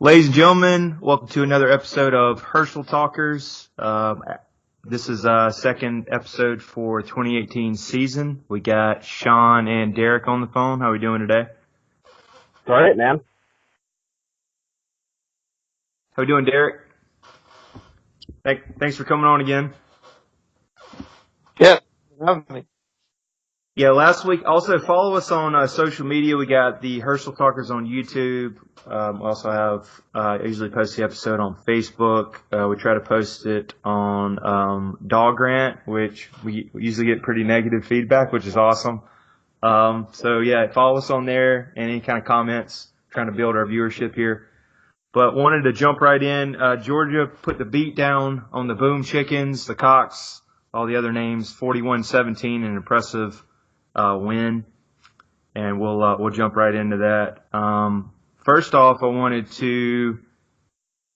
Ladies and gentlemen, welcome to another episode of Herschel Talkers. This is second episode for 2018 season. We got Sean and Derrick on the phone. How are we doing today? All right, man. How we doing, Derrick? Thanks for coming on again. Yeah, having me. Yeah, last week. Also, follow us on social media. We got the Herschel Talkers on YouTube. We also have, I usually post the episode on Facebook. We try to post it on Dawg, which we usually get pretty negative feedback, which is awesome. So, yeah, follow us on there and any kind of comments, trying to build our viewership here. But wanted to jump right in. Georgia put the beat down on the Boom Chickens, the Cox, all the other names, 41-17, an impressive win, and we'll jump right into that. First off, I wanted to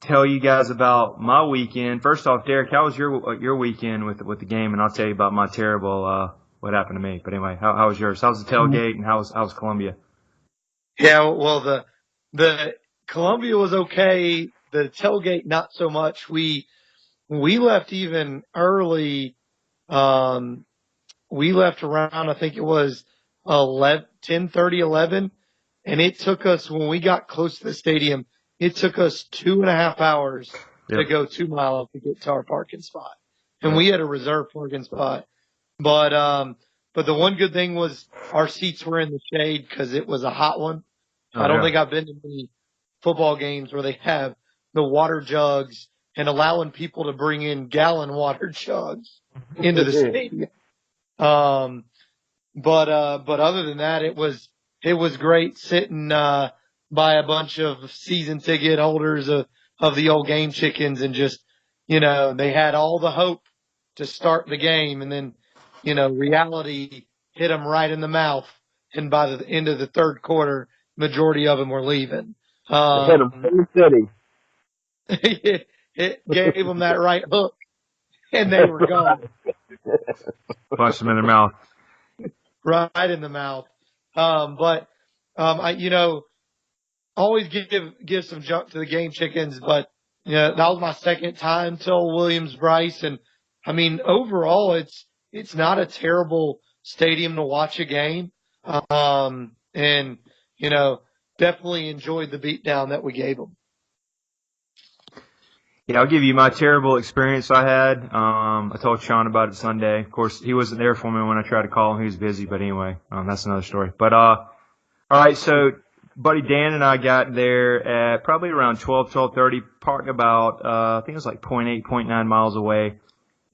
tell you guys about my weekend. First off, Derrick, how was your weekend with the game? And I'll tell you about my terrible what happened to me. But anyway, how was yours? How's the tailgate and how's Columbia? Yeah, well, the Columbia was okay. The tailgate not so much. We left even early. We left around, I think it was 10:30, 11, and it took us, when we got close to the stadium, it took us 2.5 hours to go 2 miles to get to our parking spot. And we had a reserved parking spot. But the one good thing was our seats were in the shade because it was a hot one. I don't think I've been to many football games where they have the water jugs and allowing people to bring in gallon water jugs into the stadium. But other than that, it was great sitting, by a bunch of season ticket holders of the old game chickens and just, they had all the hope to start the game and then, reality hit them right in the mouth. And by the end of the third quarter, majority of them were leaving. It hit them pretty steady. It gave them that right hook and they were gone. Punch them in their mouth. Right in the mouth. But I always give some junk to the game chickens, but that was my second time till Williams-Brice, and I mean overall it's not a terrible stadium to watch a game. And definitely enjoyed the beatdown that we gave them. Yeah, I'll give you my terrible experience I had. I told Sean about it Sunday. Of course, he wasn't there for me when I tried to call him. He was busy, but anyway, that's another story. But, all right, so buddy Dan and I got there at probably around 12:30, parked about, I think it was like 0.9 miles away,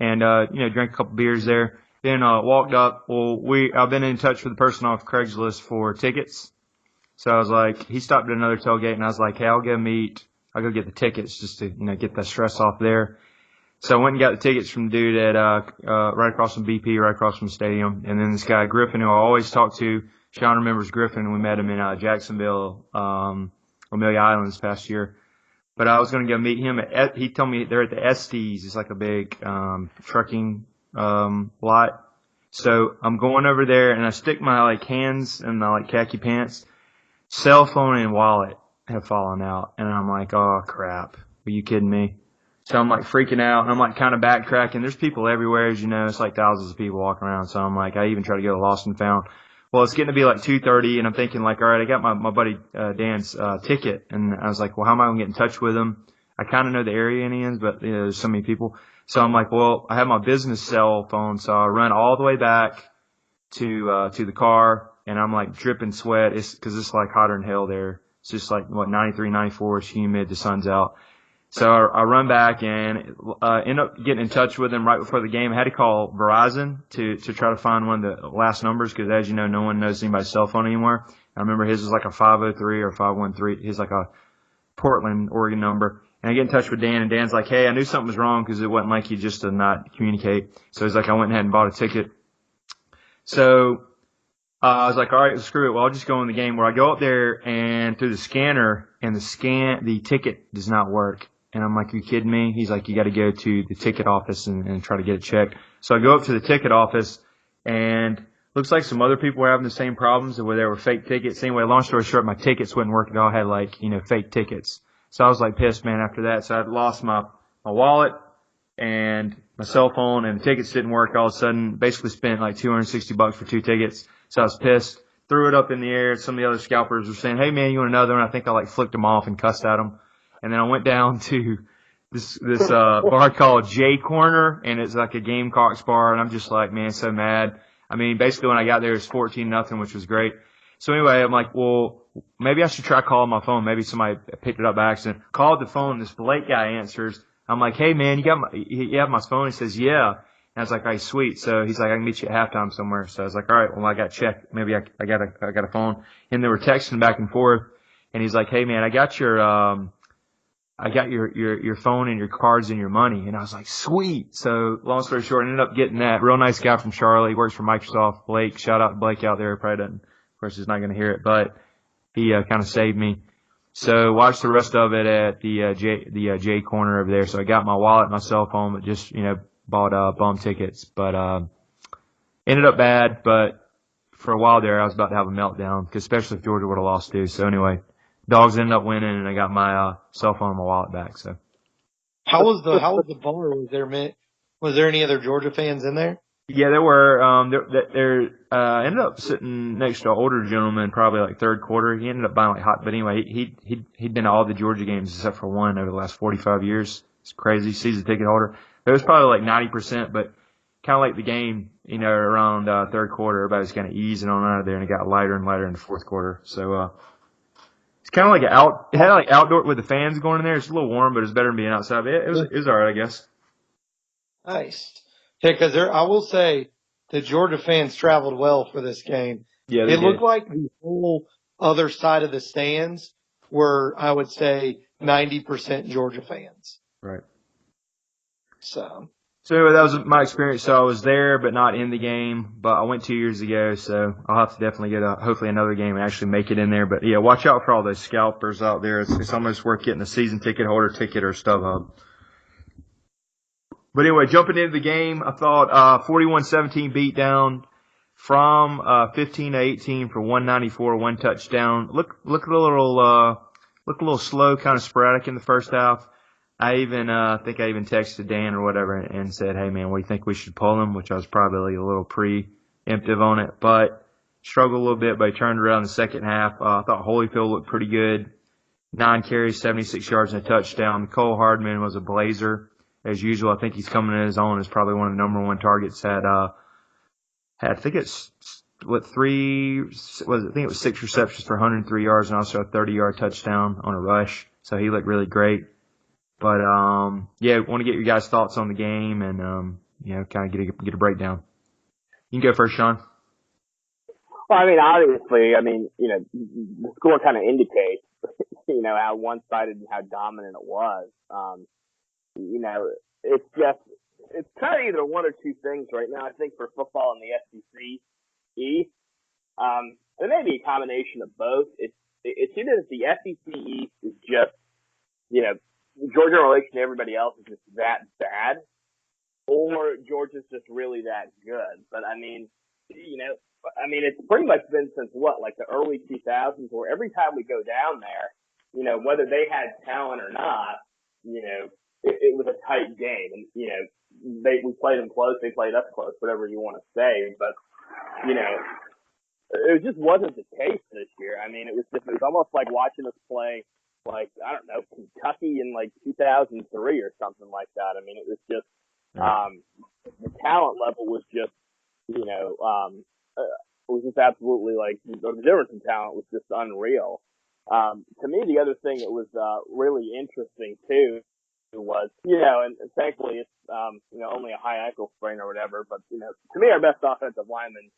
and, drank a couple beers there. Then, walked up. Well, I've been in touch with the person off Craigslist for tickets. So I was like, he stopped at another tailgate, and I was like, hey, I'll go get the tickets just to, get that stress off there. So I went and got the tickets from the dude at, right across from BP, right across from the stadium. And then this guy, Griffin, who I always talk to, Sean remembers Griffin. We met him in, Jacksonville, Amelia Island this past year. But I was going to go meet him he told me they're at the Estes. It's like a big, trucking, lot. So I'm going over there and I stick my, hands in my, khaki pants. Cell phone and wallet have fallen out, and I'm like, oh crap, are you kidding me? So I'm freaking out, and I'm kind of backtracking. There's people everywhere, as you know. It's thousands of people walking around. So I'm I even try to go lost and found. Well, it's getting to be 2:30, and I'm thinking all right, I got my buddy Dan's ticket, and I was well, how am I gonna get in touch with him? I kind of know the area in the ends, but there's so many people. So I'm well, I have my business cell phone, so I run all the way back to the car, and I'm dripping sweat. It's because it's hotter than hell there. It's just 93, 94. It's humid. The sun's out. So I run back and end up getting in touch with him right before the game. I had to call Verizon to try to find one of the last numbers because, as you know, no one knows anybody's cell phone anymore. I remember his was a 503 or 513. His a Portland, Oregon number. And I get in touch with Dan, and Dan's hey, I knew something was wrong because it wasn't you just to not communicate. So he's I went ahead and bought a ticket. So I was all right, screw it. Well, I'll just go in the game where I go up there and through the scanner and the ticket does not work. And I'm you kidding me? He's you got to go to the ticket office and try to get it checked. So I go up to the ticket office and looks like some other people were having the same problems where there were fake tickets. Anyway, long story short, my tickets wouldn't work at all. I had fake tickets. So I was like pissed, man, after that. So I lost my wallet and my cell phone, and the tickets didn't work all of a sudden. Basically spent like $260 for 2 tickets. So I was pissed. Threw it up in the air. Some of the other scalpers were saying, "Hey man, you want another one?" I think I like flicked them off and cussed at them. And then I went down to this bar called J Corner, and it's like a Gamecocks bar, and I'm just like, man, so mad. I mean, basically when I got there it was 14-0, which was great. So anyway, I'm like, well, maybe I should try calling my phone. Maybe somebody picked it up by accident. Called the phone. This Blake guy answers. I'm like, hey man, you have my phone? He says, yeah. And I was like, hey, sweet. So he's like, I can meet you at halftime somewhere. So I was like, all right, well, I got to check. Maybe I got a phone. And they were texting back and forth. And he's like, hey man, I got your phone and your cards and your money. And I was like, sweet. So long story short, I ended up getting that. Real nice guy from Charlotte. He works for Microsoft. Blake, shout out to Blake out there. Probably doesn't, of course, he's not going to hear it, but he kind of saved me. So watched the rest of it at the J Corner over there. So I got my wallet, my cell phone, but just, bought bum tickets. But ended up bad, but for a while there I was about to have a meltdown, cause especially if Georgia would have lost too. So anyway, Dogs ended up winning, and I got my cell phone and my wallet back. So how was the bar? Was there any other Georgia fans in there? Yeah, there were. There ended up sitting next to an older gentleman, probably like third quarter. He ended up buying like hot, but anyway, he'd been to all the Georgia games except for one over the last 45 years. It's crazy. Season ticket holder. It was probably like 90%, but kind of like the game, around third quarter, everybody was kind of easing on out of there, and it got lighter and lighter in the fourth quarter. So it's kind of like it had like outdoor with the fans going in there. It's a little warm, but it's better than being outside. But it was all right, I guess. Nice. Yeah, because I will say the Georgia fans traveled well for this game. Yeah, it looked like the whole other side of the stands were, I would say, 90% Georgia fans. Right. So anyway, that was my experience. So I was there, but not in the game. But I went 2 years ago, so I'll have to definitely get hopefully another game and actually make it in there. But yeah, watch out for all those scalpers out there. It's almost worth getting a season ticket holder ticket or StubHub. But anyway, jumping into the game, I thought 41-17 beat down from 15-18 for 194, 1 touchdown. Look a little slow, kind of sporadic in the first half. I think I even texted Dan or whatever and said, hey man, what do you think we should pull him? Which I was probably a little preemptive on it, but struggled a little bit, but he turned around in the second half. I thought Holyfield looked pretty good. 9 carries, 76 yards and a touchdown. Cole Hardman was a blazer. As usual, I think he's coming in his own as probably one of the number one targets. I think it was 6 receptions for 103 yards and also a 30-yard touchdown on a rush. So he looked really great. But yeah, want to get your guys' thoughts on the game and kind of get a breakdown. You can go first, Sean. Well, obviously, the score kind of indicates, how one-sided and how dominant it was. It's kind of either one or two things right now, I think, for football in the SEC East. There may be a combination of both. It's either that the SEC East is just, Georgia in relation to everybody else is just that bad, or Georgia's just really that good. But it's pretty much been since like the early 2000s, where every time we go down there, whether they had talent or not, it was a tight game, and we played them close, they played us close, whatever you want to say. But it just wasn't the case this year. It was almost like watching us play, like, I don't know, Kentucky in like 2003 or something like that. It was just the talent level was just was just absolutely, like, the difference in talent was just unreal. To me, the other thing that was really interesting too was, and thankfully it's only a high ankle sprain or whatever, but to me our best offensive lineman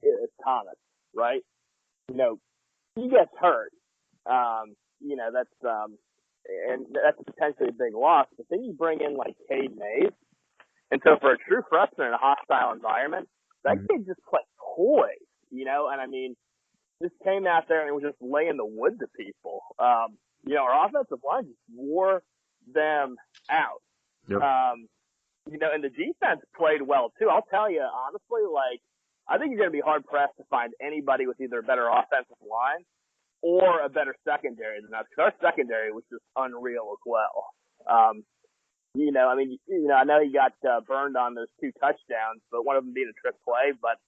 is Thomas, right? He gets hurt. That's potentially a big loss, but then you bring in like Cade Mays, and so for a true freshman in a hostile environment, that kid just played poise, and just came out there and was just laying the wood to people. Our offensive line just wore them out. Yep. And the defense played well too. I'll tell you, honestly, like, I think you're going to be hard pressed to find anybody with either a better offensive line or a better secondary than us. Because our secondary was just unreal as well. I know he got burned on those 2 touchdowns, but one of them being a trick play. But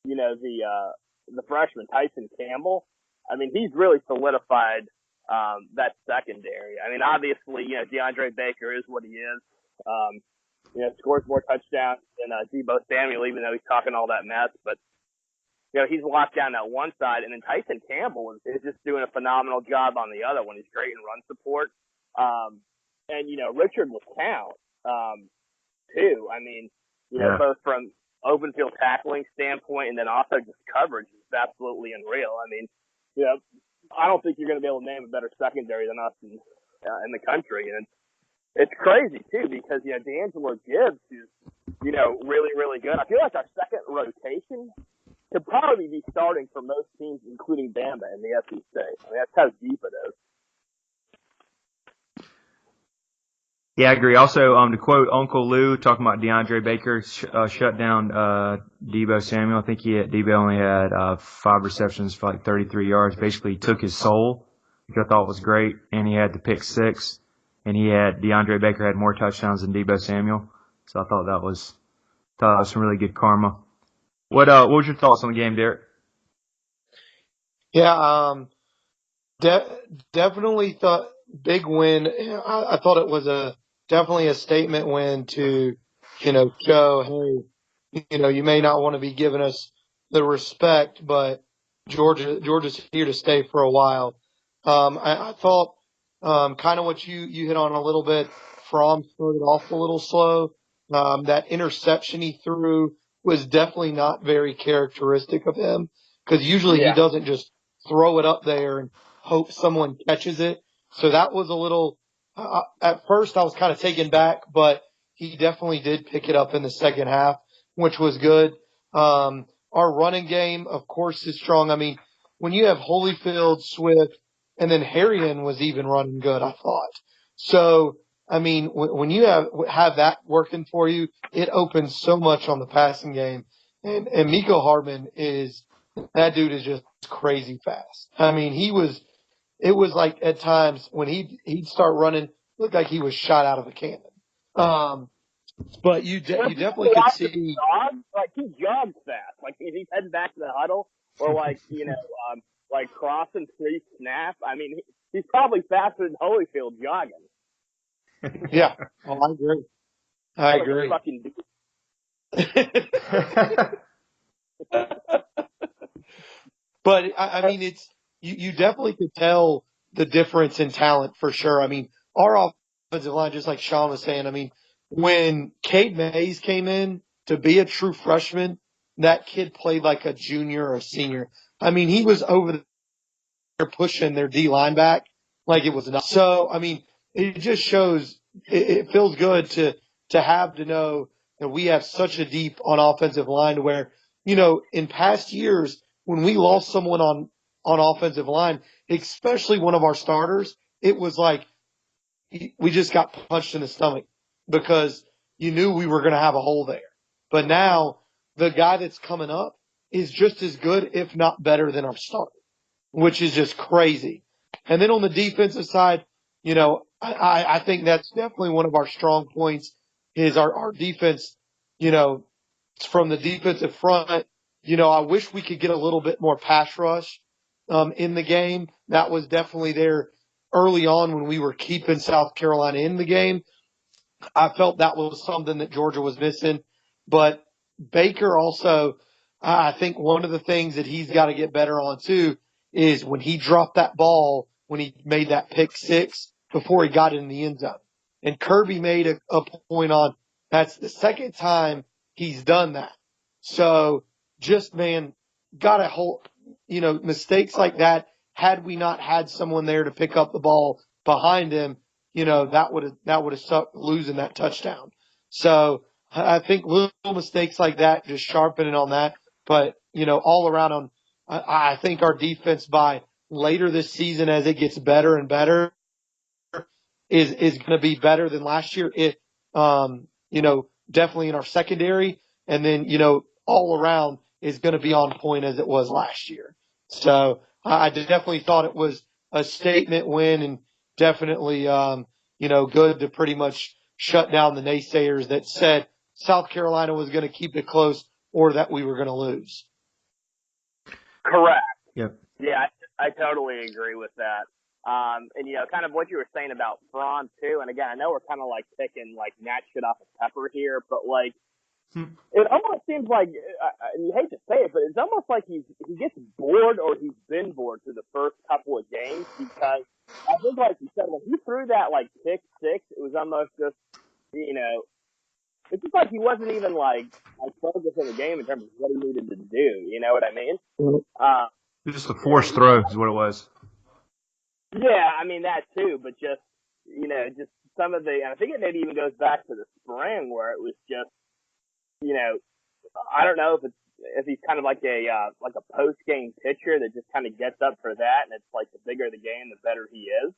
the freshman Tyson Campbell, I mean, he's really solidified that secondary. I mean, obviously, DeAndre Baker is what he is. Scores more touchdowns than Deebo Samuel, even though he's talking all that mess. But he's locked down that one side, and then Tyson Campbell is just doing a phenomenal job on the other one. He's great in run support. And Richard LeCount, too. I mean, both from open field tackling standpoint and then also just coverage is absolutely unreal. I mean, I don't think you're going to be able to name a better secondary than us in the country. And it's crazy, too, because, D'Angelo Gibbs is, really, really good. I feel like our second rotation could probably be starting for most teams, including Bama in the SEC. I mean, that's how deep it is. Yeah, I agree. Also, to quote Uncle Lou, talking about DeAndre Baker, shut down Deebo Samuel. I think Deebo only had 5 receptions for like 33 yards. Basically, he took his soul, which I thought was great, and he had the pick 6. And DeAndre Baker had more touchdowns than Deebo Samuel. So I thought that was some really good karma. What was your thoughts on the game, Derrick? Yeah, definitely thought big win. I thought it was definitely a statement win to, show, hey, you may not want to be giving us the respect, but Georgia's here to stay for a while. I thought, kind of what you hit on a little bit. Fromm started off a little slow. That interception he threw was definitely not very characteristic of him, because usually he doesn't just throw it up there and hope someone catches it. So that was a little, at first I was kind of taken back, but he definitely did pick it up in the second half, which was good. Our running game, of course, is strong. I mean, when you have Holyfield, Swift, and then Harrion was even running good, I thought. So, I mean, when you have that working for you, it opens so much on the passing game. And Miko Hardman that dude is just crazy fast. I mean, it was like at times when he'd start running, looked like he was shot out of a cannon. But you definitely could see. Like he jogs fast. Like he's heading back to the huddle, or like like crossing pre-snap. I mean, he's probably faster than Holyfield jogging. Yeah, I agree. I agree. Fucking But I mean, it's you definitely could tell the difference in talent for sure. I mean, our offensive line, just like Sean was saying, I mean, when Cade Mays came in to be a true freshman, that kid played like a junior or a senior. I mean, he was over there pushing their D line back like it was enough. So, I mean, it just shows it feels good to know that we have such a deep on offensive line where, in past years when we lost someone on offensive line, especially one of our starters, it was like we just got punched in the stomach because you knew we were going to have a hole there. But now the guy that's coming up is just as good, if not better than our starter, which is just crazy. And then on the defensive side, I think that's definitely one of our strong points is our defense, from the defensive front. I wish we could get a little bit more pass rush in the game. That was definitely there early on when we were keeping South Carolina in the game. I felt that was something that Georgia was missing. But Baker also, I think one of the things that he's got to get better on too is when he dropped that ball, when he made that pick 6 before he got in the end zone. And Kirby made a point on that's the second time he's done that. So just, man, got a whole, mistakes like that. Had we not had someone there to pick up the ball behind him, that would have sucked losing that touchdown. So I think little mistakes like that, just sharpening on that. But, all around I think our defense by later this season, as it gets better and better, is going to be better than last year. Definitely in our secondary, and then, all around is going to be on point as it was last year. So I definitely thought it was a statement win and definitely, good to pretty much shut down the naysayers that said South Carolina was going to keep it close or that we were going to lose. Correct. Yep. Yeah, I totally agree with that. And kind of what you were saying about Fromm too. And again, I know we're kind of like picking like Nat shit off of Pepper here, but like it almost seems like you hate to say it, but it's almost like he gets bored or he's been bored through the first couple of games because I think like you said when he threw that like pick six, it was almost just it's just like he wasn't even like focused in the game in terms of what he needed to do. You know what I mean? It was just a forced throw is what it was. Yeah, I mean that too, but just just some of the, and I think it maybe even goes back to the spring where it was just, I don't know if he's kind of like a post game pitcher that just kind of gets up for that, and it's like the bigger the game, the better he is.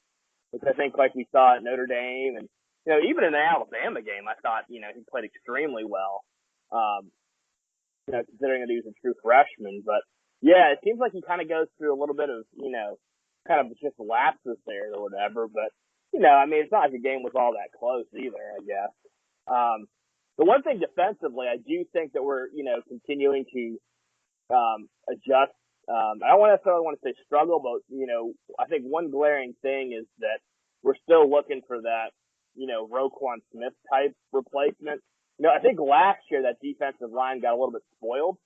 Which I think like we saw at Notre Dame, and even in the Alabama game, I thought he played extremely well. Considering that he was a true freshman, but yeah, it seems like he kind of goes through a little bit of kind of just lapses there or whatever, but I mean, it's not like the game was all that close either, I guess. The one thing defensively, I do think that we're, continuing to, adjust. I don't necessarily want to say struggle, but, I think one glaring thing is that we're still looking for that, Roquan Smith type replacement. I think last year that defensive line got a little bit spoiled,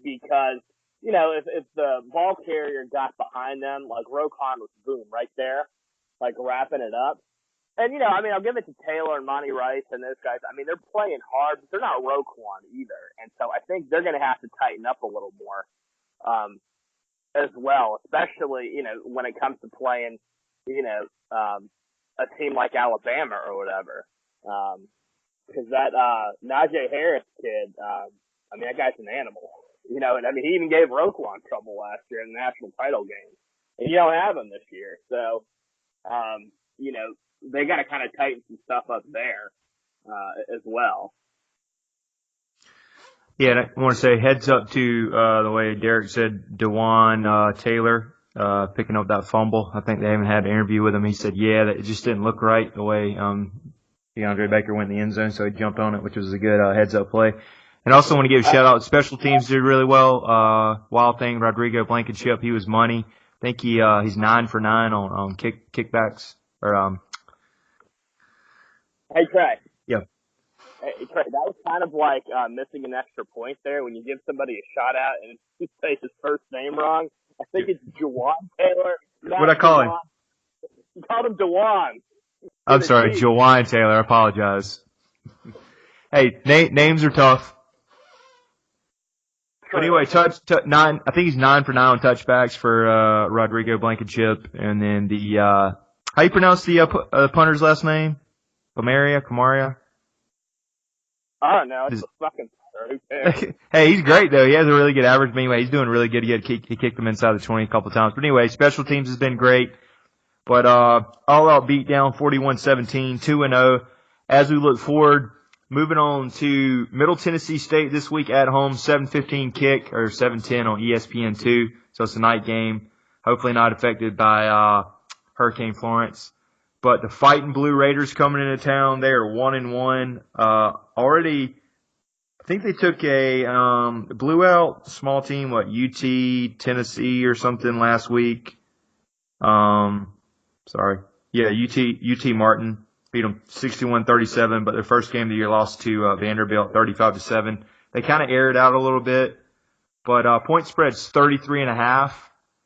because if the ball carrier got behind them, like Roquan was boom right there, like wrapping it up. And I mean, I'll give it to Taylor and Monty Rice and those guys. I mean, they're playing hard, but they're not Roquan either. And so I think they're going to have to tighten up a little more, as well, especially when it comes to playing, a team like Alabama or whatever. Because that Najee Harris kid, I mean, that guy's an animal. And I mean, he even gave Roquan trouble last year in the national title game. And you don't have him this year. So, they got to kind of tighten some stuff up there, as well. Yeah, and I want to say heads up to, the way Derrick said, Dewan, Taylor, picking up that fumble. I think they haven't had an interview with him. He said, yeah, that it just didn't look right the way, DeAndre Baker went in the end zone. So he jumped on it, which was a good, heads up play. And I also want to give a shout out. Special teams did really well. Wild thing, Rodrigo Blankenship, he was money. I think he's 9 for 9 on kickbacks or Hey Trey. Yeah. Hey Trey, that was kind of like missing an extra point there when you give somebody a shout out and you say his first name wrong. I think it's Jawan Taylor. What'd I call him? You called him Dewan. I'm sorry, Jawan Taylor. I apologize. Hey, names are tough. But anyway, nine. I think he's 9 for 9 on touchbacks for Rodrigo Blankenship, and then the how you pronounce the punter's last name? Kamaria. I don't know. It's a fucking punter. Hey, he's great though. He has a really good average. But anyway, he's doing really good. He kicked him inside the 20 a couple times. But anyway, special teams has been great. But all out beat down 41-17, 2-0. As we look forward. Moving on to Middle Tennessee State this week at home, 7:15 kick or 7:10 on ESPN2. So it's a night game. Hopefully not affected by Hurricane Florence. But the Fighting Blue Raiders coming into town, they are 1-1. Already, I think they took blew out small team, UT Tennessee or something last week. Sorry, yeah, UT Martin. Beat them 61-37, but their first game of the year lost to Vanderbilt 35-7. They kind of aired out a little bit, but point spread's 33.5.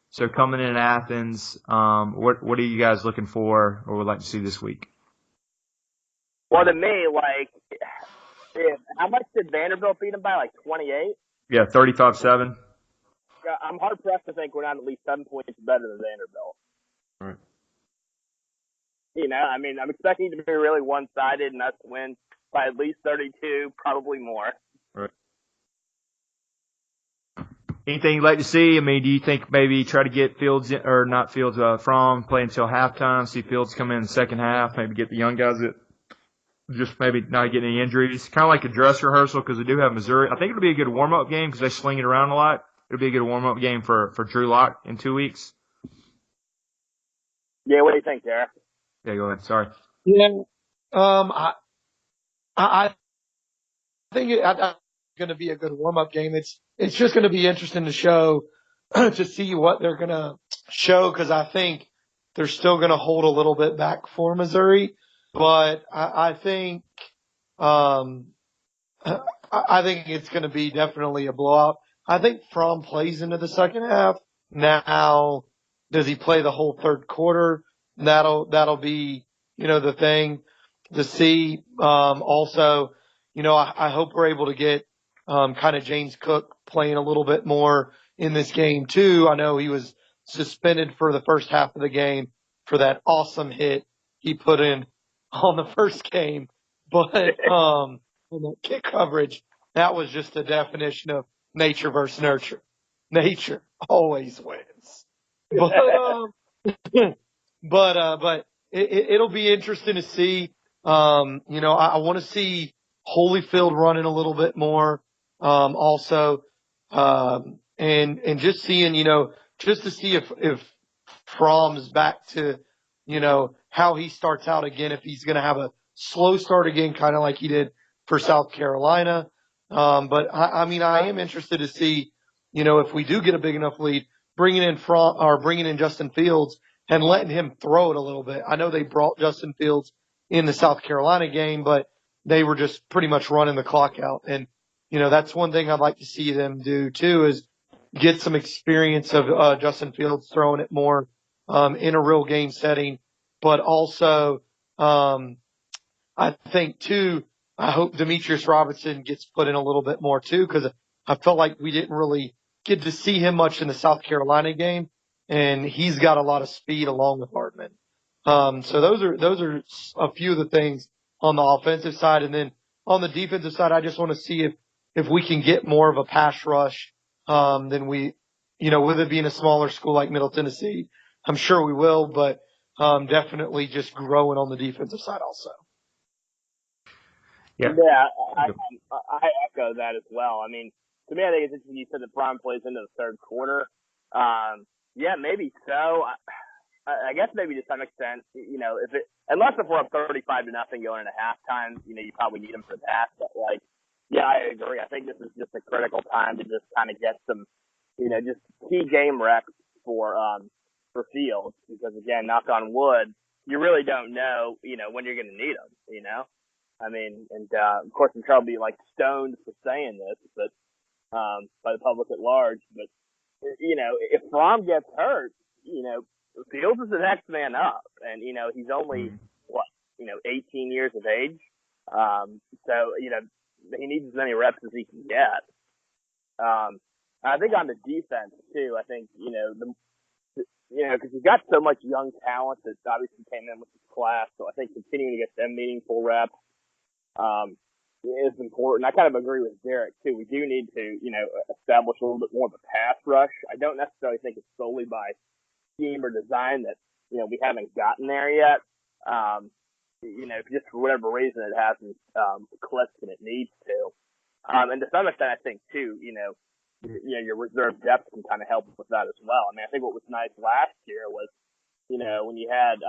So coming in Athens, what are you guys looking for or would like to see this week? Well, to me, how much did Vanderbilt beat them by? 28? Yeah, 35-7. I'm hard pressed to think we're not at least 7 points better than Vanderbilt. All right. I mean, I'm expecting it to be really one-sided and us to win by at least 32, probably more. Right. Anything you'd like to see? I mean, do you think maybe try to get Fields, or not Fields, Fromm play until halftime, see Fields come in the second half, maybe get the young guys that just maybe not getting any injuries? Kind of like a dress rehearsal because they do have Missouri. I think it'll be a good warm-up game because they sling it around a lot. it'll be a good warm-up game for Drew Lock in 2 weeks? Yeah, what do you think, Derrick? Yeah, go ahead. Sorry. Yeah. I think it's going to be a good warm-up game. It's just going to be interesting to show to see what they're going to show, because I think they're still going to hold a little bit back for Missouri, but I think I think it's going to be definitely a blowout. I think Fromm plays into the second half. Now, does he play the whole third quarter? That'll be, the thing to see. Also, I hope we're able to get, kind of James Cook playing a little bit more in this game too. I know he was suspended for the first half of the game for that awesome hit he put in on the first game, but, in that kick coverage, that was just the definition of nature versus nurture. Nature always wins. But it'll be interesting to see. I want to see Holyfield running a little bit more. Also, and just seeing, just to see if Fromm's back to, how he starts out again, if he's going to have a slow start again, kind of like he did for South Carolina. But I mean, I am interested to see, if we do get a big enough lead, bringing in Justin Fields and letting him throw it a little bit. I know they brought Justin Fields in the South Carolina game, but they were just pretty much running the clock out. And, that's one thing I'd like to see them do too, is get some experience of Justin Fields throwing it more in a real game setting. But also, I think too, I hope Demetrius Robinson gets put in a little bit more too, because I felt like we didn't really get to see him much in the South Carolina game, and he's got a lot of speed along with Hardman. So those are a few of the things on the offensive side, and then on the defensive side, I just want to see if we can get more of a pass rush than we, with it being a smaller school like Middle Tennessee, I'm sure we will, but definitely just growing on the defensive side also. Yeah. Yeah, I echo that as well. I mean, to me, I think it's interesting you said that Fromm plays into the third quarter. Yeah, maybe so. I guess maybe to some extent, unless if we're up 35-0 going into halftime, you probably need him for that. But yeah, I agree. I think this is just a critical time to just kind of get some, just key game reps for Fields, because again, knock on wood, you really don't know, when you're going to need them, I mean, and of course, I'm probably stoned for saying this, but by the public at large. But if Fromm gets hurt, Fields is the next man up, and he's only 18 years of age, so he needs as many reps as he can get. I think on the defense too, I think because you've got so much young talent that obviously came in with this class, so I think continuing to get them meaningful reps is important. I kind of agree with Derrick too. We do need to, establish a little bit more of a pass rush. I don't necessarily think it's solely by scheme or design that, we haven't gotten there yet. Just for whatever reason it hasn't clicked and it needs to. And to some extent, I think too, your reserve depth can kind of help with that as well. I mean, I think what was nice last year was, when you had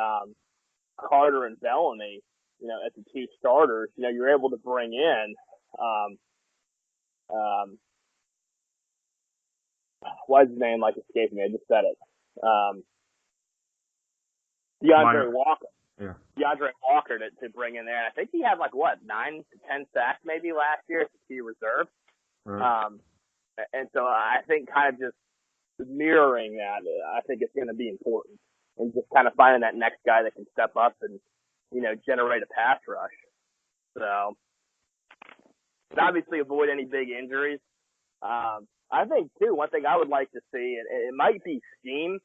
Carter and Bellamy, as the two starters, you're able to bring in, why is his name escaping me? I just said it. DeAndre Walker. Yeah. DeAndre Walker to bring in there. And I think he had 9 to 10 sacks maybe last year as a key reserve. Right. And so I think kind of just mirroring that, I think it's going to be important, and just kind of finding that next guy that can step up and, generate a pass rush. So, but obviously avoid any big injuries. I think too, one thing I would like to see, and it might be scheme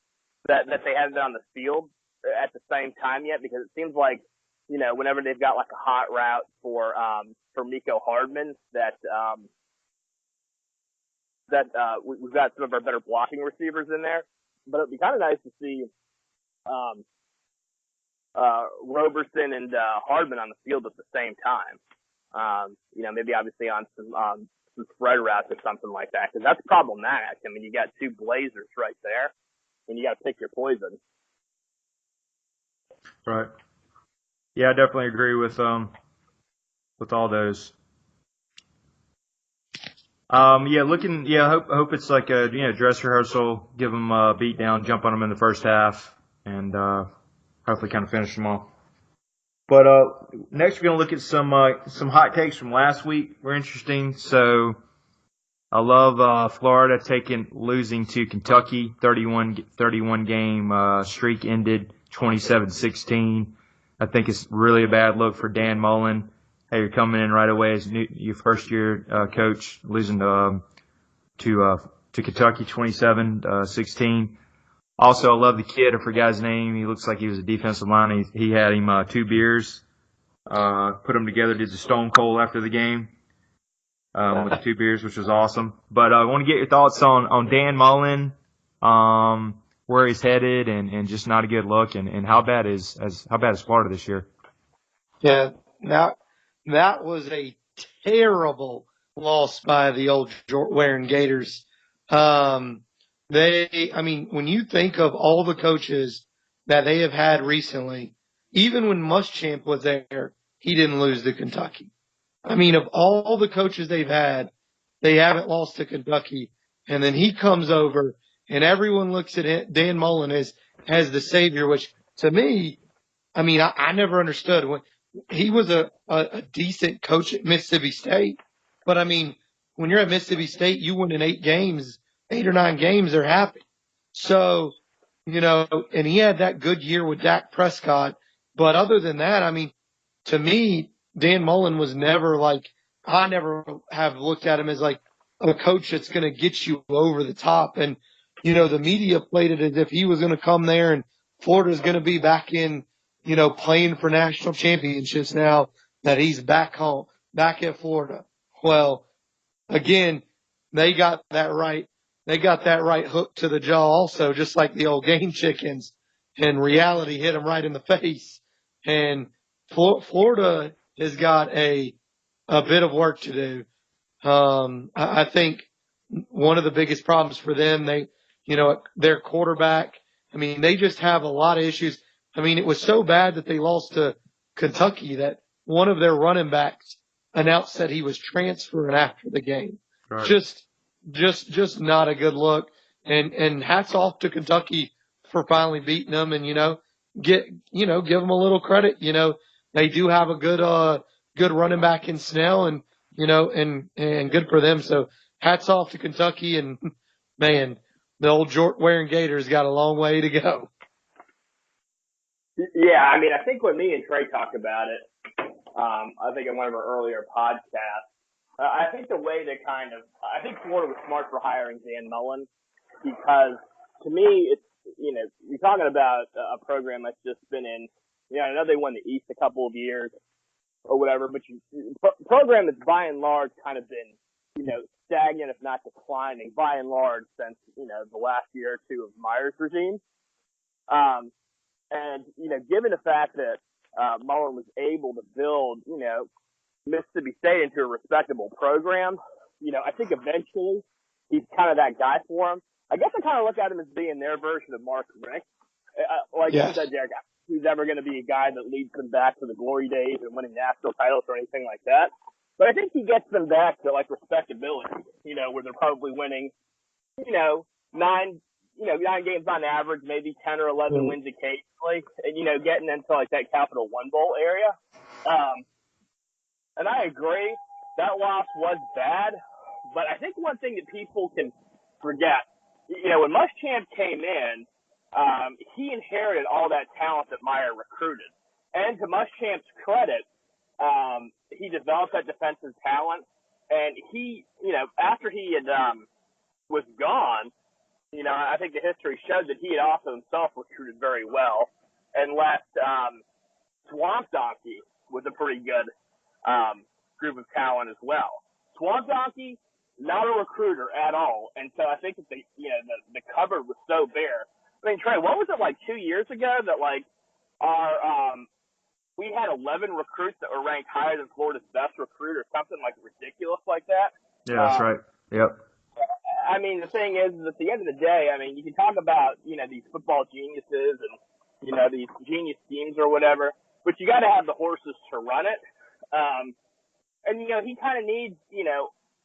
that they haven't been on the field at the same time yet, because it seems like, whenever they've got a hot route for Miko Hardman, we've got some of our better blocking receivers in there, but it'd be kind of nice to see, Roberson and Hardman on the field at the same time. Maybe obviously on some some spread routes or something like that, because that's problematic. I mean, you got two blazers right there, and you got to pick your poison. Right. Yeah, I definitely agree with all those. Hope it's like a dress rehearsal, give them a beat down, jump on them in the first half, and hopefully kind of finish them off. But next we're gonna look at some hot takes from last week. Were interesting. So I love Florida losing to Kentucky. 31 game streak ended 27-16. I think it's really a bad look for Dan Mullen. Hey, you're coming in right away as your first year coach, losing to Kentucky 27-16. Also, I love the kid. I forgot his name. He looks like he was a defensive lineman. He had him 2 beers, put them together, did the Stone Cold after the game with the 2 beers, which was awesome. But I want to get your thoughts on Dan Mullen, where he's headed, and just not a good look, and how bad is Florida this year? Yeah, that was a terrible loss by the old wearing Gators. When you think of all the coaches that they have had recently, even when Muschamp was there, he didn't lose to Kentucky. I mean, of all the coaches they've had, they haven't lost to Kentucky. And then he comes over, and everyone looks at Dan Mullen as the savior, which to me, I never understood. When he was a decent coach at Mississippi State, but when you're at Mississippi State, you win in 8 or 9 games, they're happy. So, and he had that good year with Dak Prescott. But other than that, to me, Dan Mullen was never I never have looked at him as like a coach that's going to get you over the top. And, the media played it as if he was going to come there and Florida's going to be back in, playing for national championships now that he's back home, back at Florida. Well, again, they got that right. They got that right hook to the jaw also, just like the old game chickens. And reality hit them right in the face. And Florida has got a bit of work to do. I think one of the biggest problems for them, their quarterback, they just have a lot of issues. It was so bad that they lost to Kentucky that one of their running backs announced that he was transferring after the game. Right. Just not a good look. And hats off to Kentucky for finally beating them, and give them a little credit. They do have a good running back in Snell, and and good for them. So hats off to Kentucky, and man, the old wearing Gators got a long way to go. Yeah, I think when me and Trey talked about it, I think in one of our earlier podcasts, I think the way to I think Florida was smart for hiring Dan Mullen, because to me, it's, you're talking about a program that's just been in, I know they won the East a couple of years or whatever, but program that's by and large kind of been, stagnant, if not declining, by and large since, the last year or two of Meyer's regime. And, given the fact that Mullen was able to build, Mississippi State into a respectable program, I think eventually he's kind of that guy for him. I guess I kind of look at him as being their version of Mark Richt. You said, Derrick, he's never going to be a guy that leads them back to the glory days and winning national titles or anything like that. But I think he gets them back to respectability, where they're probably winning, 9 games on average, maybe 10 or 11 wins occasionally, and, getting into that Capital One Bowl area. And I agree, that loss was bad, but I think one thing that people can forget, when Muschamp came in, he inherited all that talent that Meyer recruited. And to Muschamp's credit, he developed that defensive talent, and he, after he had was gone, I think the history showed that he had also himself recruited very well and left Swamp Donkey with a pretty good group of talent as well. Swamp Donkey, not a recruiter at all, and so I think that the cupboard was so bare. Trey, what was it 2 years ago that we had 11 recruits that were ranked higher than Florida's best recruit or something ridiculous like that? Yeah, that's right. Yep. I mean, the thing is, at the end of the day, I mean, you can talk about, these football geniuses and, these genius schemes or whatever, but you got to have the horses to run it. And, he kind of needs,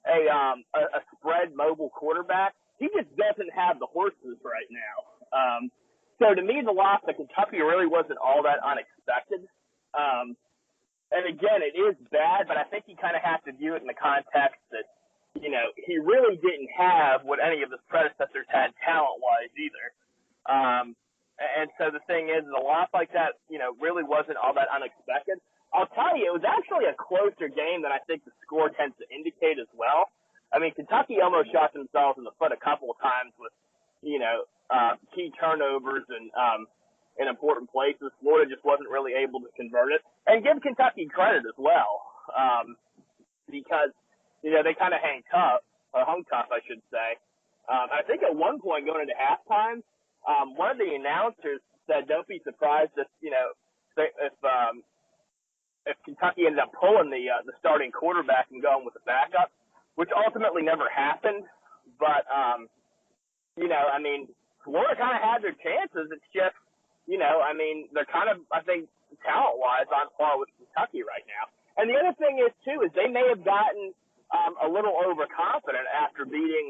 a spread mobile quarterback. He just doesn't have the horses right now. So to me, the loss to Kentucky really wasn't all that unexpected. And again, it is bad, but I think you kind of have to view it in the context that, he really didn't have what any of his predecessors had talent-wise either. And so the thing is, a loss like that, really wasn't all that unexpected. I'll tell you, it was actually a closer game than I think the score tends to indicate as well. I mean, Kentucky almost shot themselves in the foot a couple of times with, key turnovers and in important places. Florida just wasn't really able to convert it. And give Kentucky credit as well, because, they kind of hung tough, I should say. I think at one point going into halftime, one of the announcers said, "Don't be surprised if Kentucky ended up pulling the starting quarterback and going with the backup," which ultimately never happened. But I mean, Florida kind of had their chances. It's just, they're kind of, I think, talent-wise on par with Kentucky right now. And the other thing is too is they may have gotten a little overconfident after beating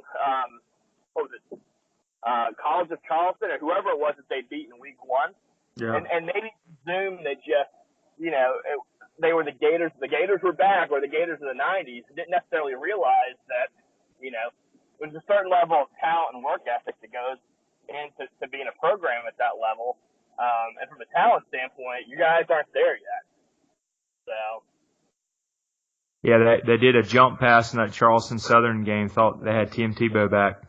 College of Charleston or whoever it was that they beat in week 1. Yeah. And maybe presume that just, they were the Gators. The Gators were back, or the Gators of the 90s. Didn't necessarily realize that, there's a certain level of talent and work ethic that goes into being a program at that level. And from a talent standpoint, you guys aren't there yet. So. Yeah, they did a jump pass in that Charleston Southern game. Thought they had Tim Tebow back.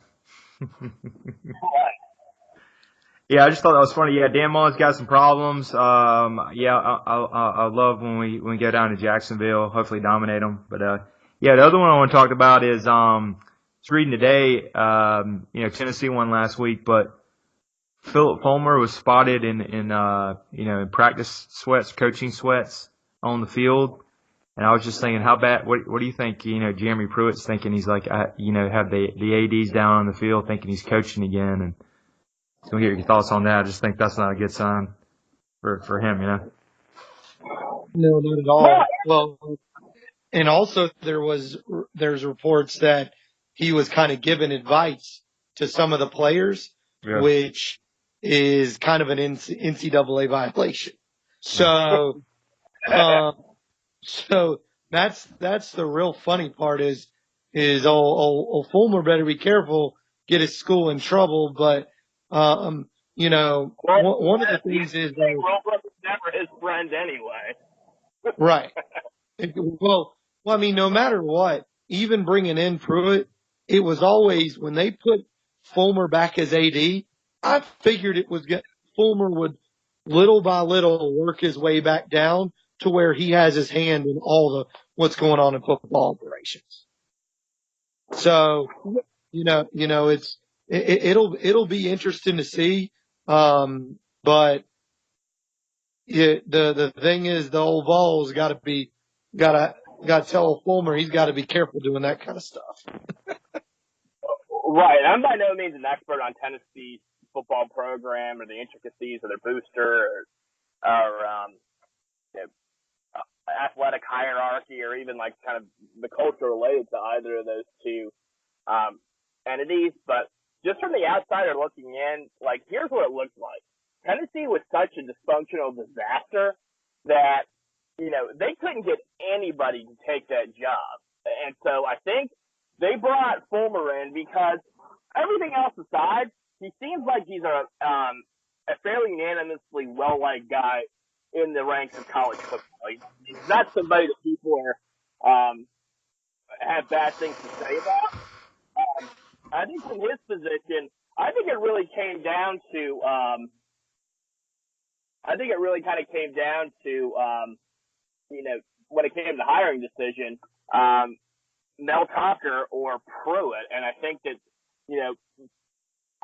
Yeah, I just thought that was funny. Yeah, Dan Mullen's got some problems. Yeah, I love when we go down to Jacksonville. Hopefully dominate them. But yeah, the other one I want to talk about is I was reading today. Tennessee won last week, but Philip Fulmer was spotted in practice sweats, coaching sweats on the field. And I was just thinking, how bad? What do you think? Jeremy Pruitt's thinking he's like, have the ADs down on the field, thinking he's coaching again, and so hear your thoughts on that. I just think that's not a good sign for him, No, not at all. Well, and also there's reports that he was kind of giving advice to some of the players, Yeah. which is kind of an NCAA violation. So, so that's the real funny part is old Fulmer better be careful, get his school in trouble. But, one of the things is Rollbrook was never his friend anyway. right. Well, I mean, no matter what, even bringing in Pruitt, it was always when they put Fulmer back as AD, I figured Fulmer would little by little work his way back down to where he has his hand in all what's going on in football operations. So, it'll be interesting to see. But the thing is, the old Vols got to tell Fulmer he's got to be careful doing that kind of stuff. Right. I'm by no means an expert on Tennessee's football program or the intricacies of their booster or athletic hierarchy or even like kind of the culture related to either of those two entities. But just from the outsider looking in, like, here's what it looked like. Tennessee was such a dysfunctional disaster that, they couldn't get anybody to take that job. And so I think they brought Fulmer in because everything else aside, he seems like he's a fairly unanimously well-liked guy in the ranks of college football. He's not somebody that people have bad things to say about. I think from his position, I think it really came down to when it came to the hiring decision, Mel Tucker or Pruitt. And I think that,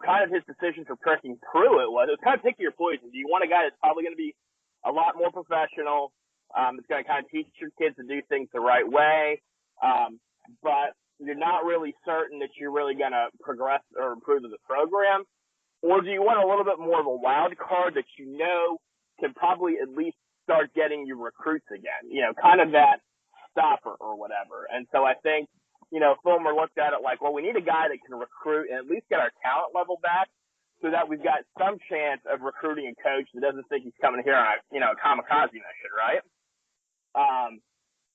kind of his decision for pressing Pruitt was, it was kind of pick your poison. Do you want a guy that's probably going to be a lot more professional? It's going to kind of teach your kids to do things the right way. But you're not really certain that you're really going to progress or improve in the program? Or do you want a little bit more of a wild card that you know can probably at least start getting you recruits again? You know, kind of that stopper or whatever. And so I think, you know, Fulmer looked at it like, well, we need a guy that can recruit and at least get our talent level back so that we've got some chance of recruiting a coach that doesn't think he's coming here on a, you know, a kamikaze mission, right?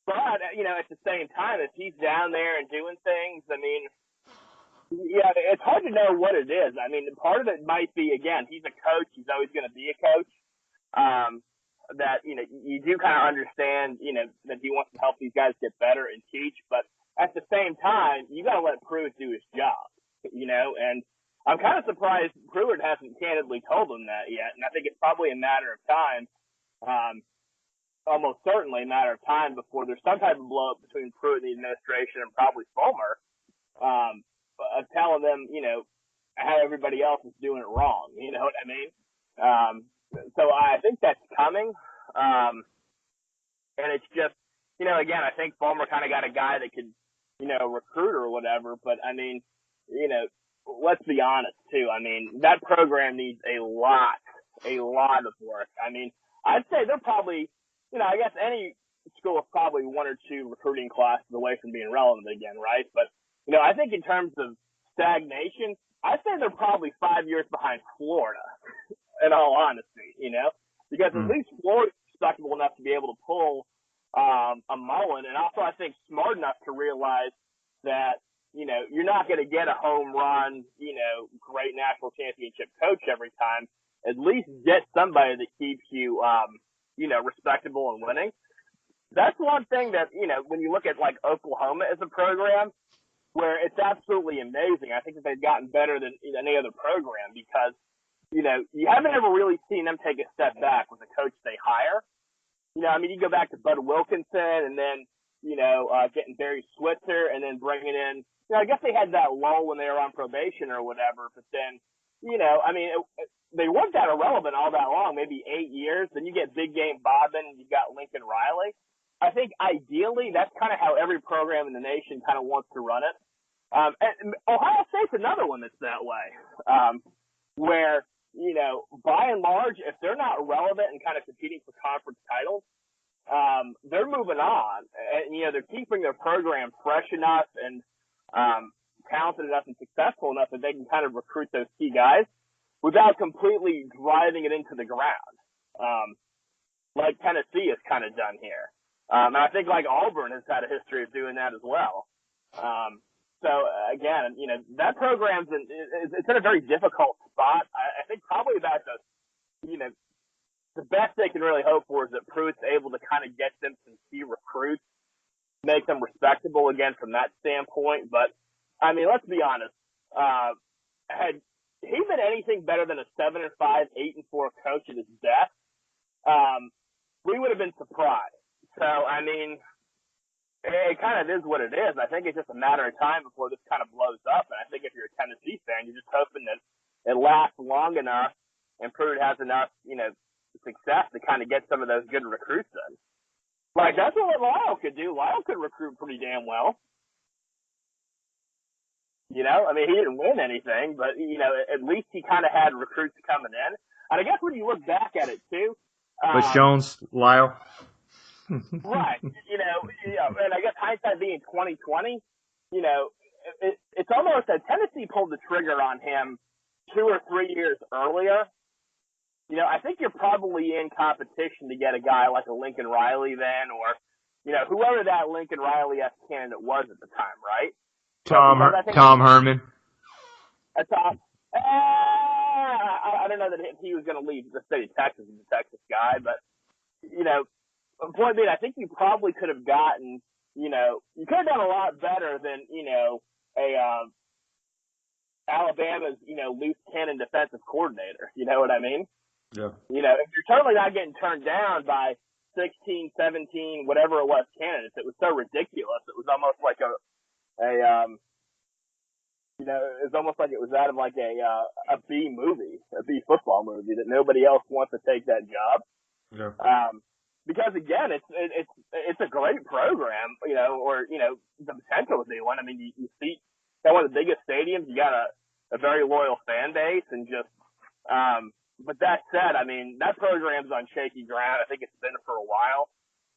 But, you know, at the same time, if he's down there and doing things, I mean, yeah, it's hard to know what it is. I mean, part of it might be, again, he's a coach. He's always going to be a coach. That, you know, you do kind of understand, you know, that he wants to help these guys get better and teach. But at the same time, you got to let Pruitt do his job, you know. And I'm kind of surprised Pruitt hasn't candidly told him that yet. And I think it's probably a matter of time, almost certainly a matter of time before there's some type of blow up between Pruitt and the administration and probably Fulmer. Of telling them, you know, how everybody else is doing it wrong. You know what I mean? So I think that's coming. And it's just, you know, again, I think Fulmer kind of got a guy that could, you know, recruit or whatever. But, I mean, you know, let's be honest, too. I mean, that program needs a lot of work. I mean, I'd say they're probably, you know, I guess any school is probably one or two recruiting classes away from being relevant again, right? But, you know, I think in terms of stagnation, I'd say they're probably 5 years behind Florida, in all honesty, you know, because at least Florida's respectable enough to be able to pull a Mullen, and also I think smart enough to realize that, you know, you're not going to get a home run, you know, great national championship coach every time. At least get somebody that keeps you, you know, respectable and winning. That's one thing that, you know, when you look at like Oklahoma as a program, where it's absolutely amazing. I think that they've gotten better than any other program because, you know, you haven't ever really seen them take a step back with a coach they hire. You know, I mean, you go back to Bud Wilkinson and then, you know, getting Barry Switzer and then bringing in, you know, I guess they had that lull when they were on probation or whatever, but then, you know, I mean, they weren't that irrelevant all that long, maybe 8 years. Then you get Big Game Bobbin and you've got Lincoln Riley. I think ideally that's kind of how every program in the nation kind of wants to run it. And Ohio State's another one that's that way, where, you know, by and large, if they're not relevant and kind of competing for conference titles, they're moving on. And, you know, they're keeping their program fresh enough and talented enough and successful enough that they can kind of recruit those key guys without completely driving it into the ground, like Tennessee has kind of done here. And I think like Auburn has had a history of doing that as well. So again, you know, that program's it's in a very difficult spot. I think probably about the best they can really hope for is that Pruitt's able to kind of get them some key recruits, make them respectable again from that standpoint. But I mean, let's be honest. Had he been anything better than a 7-5, 8-4 coach at his best, we would have been surprised. So, I mean, it kind of is what it is. I think it's just a matter of time before this kind of blows up. And I think if you're a Tennessee fan, you're just hoping that it lasts long enough and Pruitt has enough, you know, success to kind of get some of those good recruits in. Like, that's what Lyle could do. Lyle could recruit pretty damn well. You know, I mean, he didn't win anything, but, you know, at least he kind of had recruits coming in. And I guess when you look back at it, too. Bush Jones, Lyle. Right. You know, and I guess hindsight being 2020, you know, it's almost that Tennessee pulled the trigger on him 2 or 3 years earlier. You know, I think you're probably in competition to get a guy like a Lincoln Riley then, or, you know, whoever that Lincoln Riley-esque candidate was at the time, right? Tom Herman. I don't know that he was going to leave the state of Texas as a Texas guy, but, you know, the point being, I think you probably could have gotten, you know, you could have done a lot better than, you know, Alabama's, you know, loose cannon defensive coordinator. You know what I mean? Yeah. You know, if you're totally not getting turned down by 16, 17, whatever it was candidates, it was so ridiculous. It was almost like you know, it was almost like it was out of like a B movie, a B football movie that nobody else wants to take that job. Yeah. Because again, it's it's a great program, or, the potential to be one. I mean, you see, got one of the biggest stadiums. You got a very loyal fan base, and just, but that said, I mean, that program's on shaky ground. I think it's been for a while.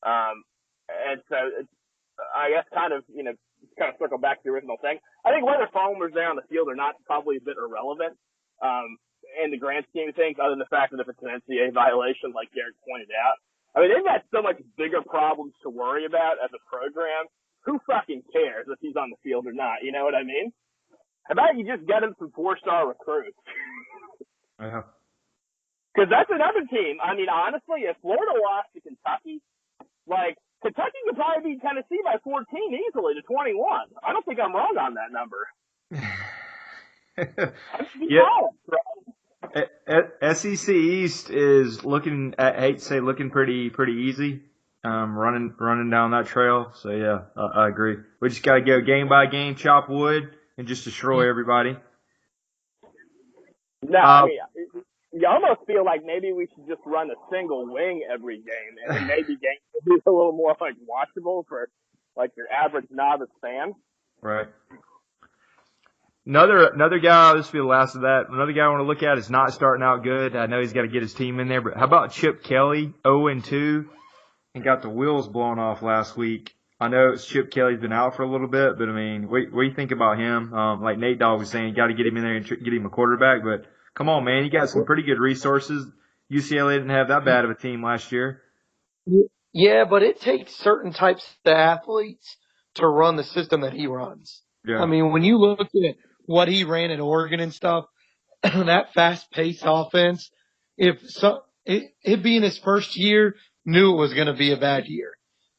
And so it's, I guess kind of circle back to the original thing. I think whether foamers there on the field or not is probably a bit irrelevant, in the grand scheme of things, other than the fact that if it's an NCAA violation, like Derrick pointed out, I mean, they've got so much bigger problems to worry about as a program. Who fucking cares if he's on the field or not? You know what I mean? How about you just get him some 4-star recruits? Yeah. Because that's another team. I mean, honestly, if Florida lost to Kentucky, like, Kentucky could probably beat Tennessee by 14 easily to 21. I don't think I'm wrong on that number. SEC East is looking, I hate to say, looking pretty easy. Running down that trail. So yeah, I agree. We just got to go game by game, chop wood, and just destroy everybody. No, I mean, you almost feel like maybe we should just run a single wing every game, and then maybe games will be a little more like watchable for like your average novice fan. Right. Another guy, this will be the last of that. Another guy I want to look at is not starting out good. I know he's got to get his team in there, but how about Chip Kelly, 0-2, and got the wheels blown off last week? I know Chip Kelly's been out for a little bit, but I mean, what do you think about him? Like Nate Dawg was saying, you got to get him in there and get him a quarterback, but come on, man, you got some pretty good resources. UCLA didn't have that bad of a team last year. Yeah, but it takes certain types of athletes to run the system that he runs. Yeah. I mean, when you look at what he ran at Oregon and stuff, that fast-paced offense, it being his first year, knew it was going to be a bad year.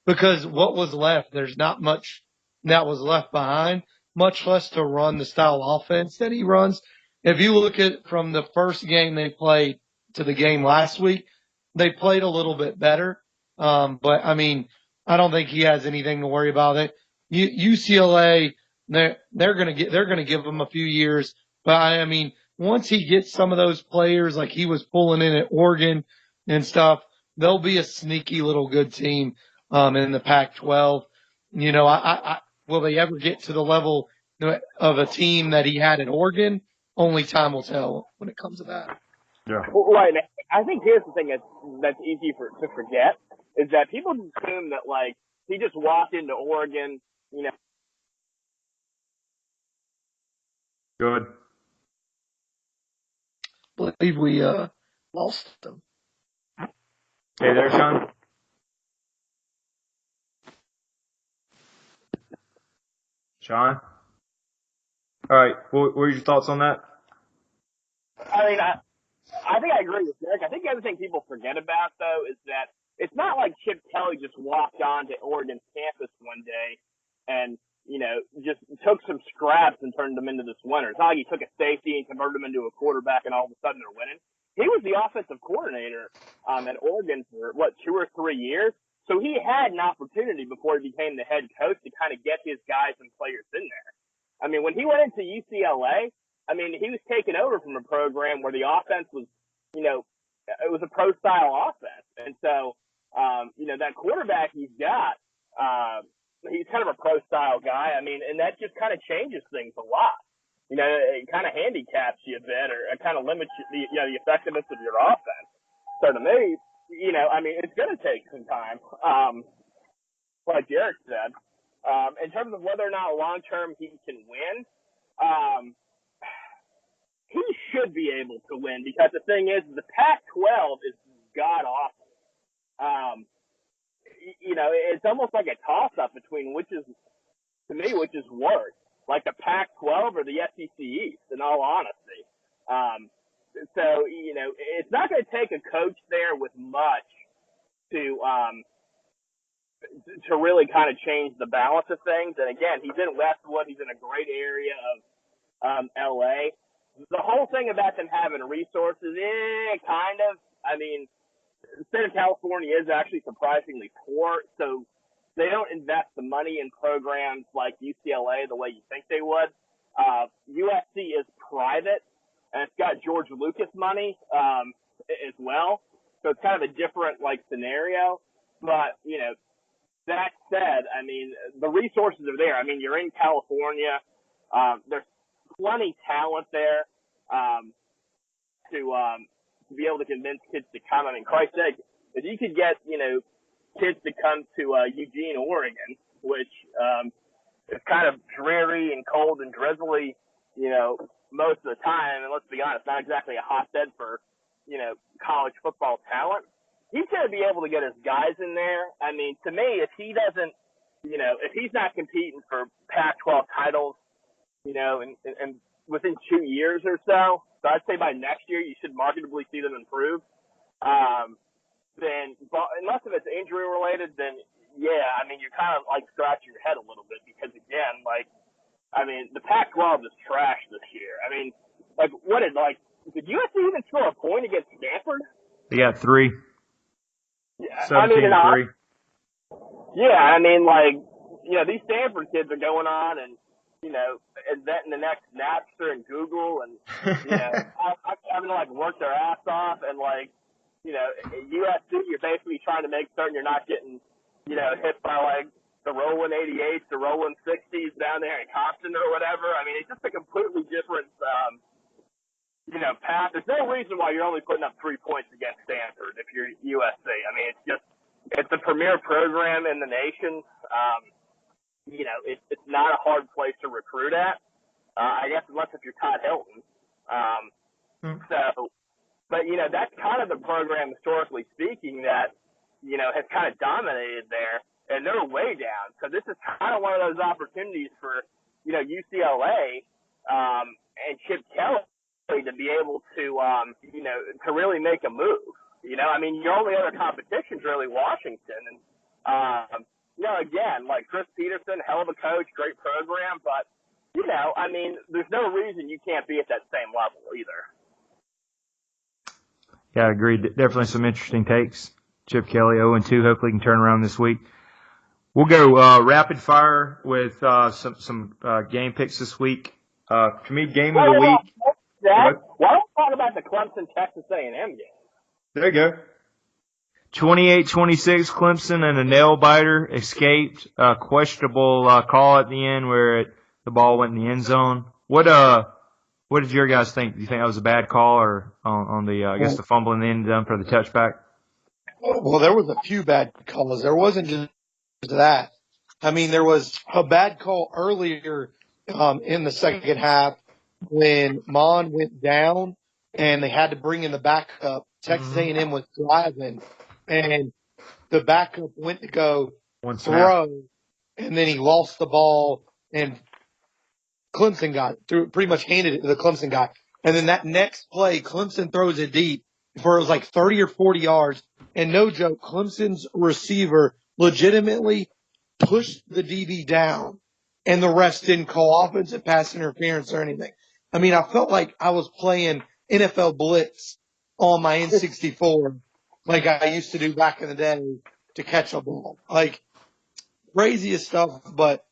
Because what was left, there's not much that was left behind, much less to run the style offense that he runs. If you look at from the first game they played to the game last week, they played a little bit better. But I mean, I don't think he has anything to worry about it. UCLA, they're going to give him a few years. But I mean, once he gets some of those players like he was pulling in at Oregon and stuff, they'll be a sneaky little good team, in the Pac-12. Will they ever get to the level of a team that he had at Oregon? Only time will tell when it comes to that. Yeah. Well, right. I think here's the thing that's easy to forget is that people assume that like he just walked into Oregon, Good. I believe we lost them. Hey there, Sean. Sean? All right. What were your thoughts on that? I mean, I think I agree with Derrick. I think the other thing people forget about, though, is that it's not like Chip Kelly just walked onto Oregon's campus one day and, just took some scraps and turned them into this winner. It's not like he took a safety and converted them into a quarterback and all of a sudden they're winning. He was the offensive coordinator at Oregon for, 2 or 3 years? So he had an opportunity before he became the head coach to kind of get his guys and players in there. I mean, when he went into UCLA, he was taking over from a program where the offense was, it was a pro-style offense. And so, that quarterback he's got, he's kind of a pro-style guy. I mean, and that just kind of changes things a lot. It kind of handicaps you a bit or it kind of limits the effectiveness of your offense. So to me, it's going to take some time, like Derrick said. In terms of whether or not long-term he can win, he should be able to win because the thing is, the Pac-12 is god-awful. It's almost like a toss-up between which is worse, like the Pac-12 or the SEC East, in all honesty. So, it's not going to take a coach there with much to really kind of change the balance of things. And again, he's in Westwood. He's in a great area of LA. The whole thing about them having resources, kind of. I mean, the state of California is actually surprisingly poor, so they don't invest the money in programs like UCLA the way you think they would. USC is private, and it's got George Lucas money as well, so it's kind of a different scenario. But that said, I mean, the resources are there. I mean, you're in California. There's plenty talent there to be able to convince kids to come. I mean, Christ's sake, if you could get, kids to come to Eugene, Oregon, which is kind of dreary and cold and drizzly, most of the time, and let's be honest, not exactly a hotbed for, college football talent. He's going to be able to get his guys in there. I mean, to me, if he doesn't, if he's not competing for Pac-12 titles, and within 2 years or so I'd say by next year you should marketably see them improve. Then, unless if it's injury related, then yeah, I mean, you're kind of like scratching your head a little bit because again, the Pac-12 is trash this year. I mean, did USC even score a point against Stanford? They got 3. Yeah, 17-3. Yeah, I mean, these Stanford kids are going on and, inventing the next Napster and Google and, having to, work their ass off. And, at USC, you're basically trying to make certain you're not getting, hit by, the rolling 88s, the rolling 60s down there in Compton or whatever. I mean, it's just a completely different, path. There's no reason why you're only putting up 3 points against Stanford if you're USC. I mean, it's the premier program in the nation. It's not a hard place to recruit at. I guess unless if you're Todd Hilton. But that's kind of the program historically speaking that, has kind of dominated there, and they're way down. So this is kind of one of those opportunities for, UCLA, and Chip Kelly to be able to, to really make a move. I mean, your only other competition is really Washington. And, again, Chris Peterson, hell of a coach, great program, but, I mean, there's no reason you can't be at that same level either. Yeah, I agree. Definitely some interesting takes. Chip Kelly, 0-2. Hopefully he can turn around this week. We'll go rapid fire with some game picks this week. To me, game of the week. Why don't we talk about the Clemson Texas A&M game? There you go. 28-26, Clemson and a nail biter escaped. Questionable call at the end where the ball went in the end zone. What did your guys think? Do you think that was a bad call or on the the fumble in the end zone for the touchback? Well, there was a few bad calls. There wasn't just that. I mean, there was a bad call earlier in the second half when Mon went down and they had to bring in the backup. Texas A&M was driving, and the backup went to go throw, and then he lost the ball, and Clemson got it, pretty much handed it to the Clemson guy. And then that next play, Clemson throws it deep for it was 30 or 40 yards. And no joke, Clemson's receiver legitimately pushed the DB down, and the refs didn't call offensive pass interference or anything. I mean, I felt like I was playing NFL Blitz on my N64 like I used to do back in the day to catch a ball. Craziest stuff, but,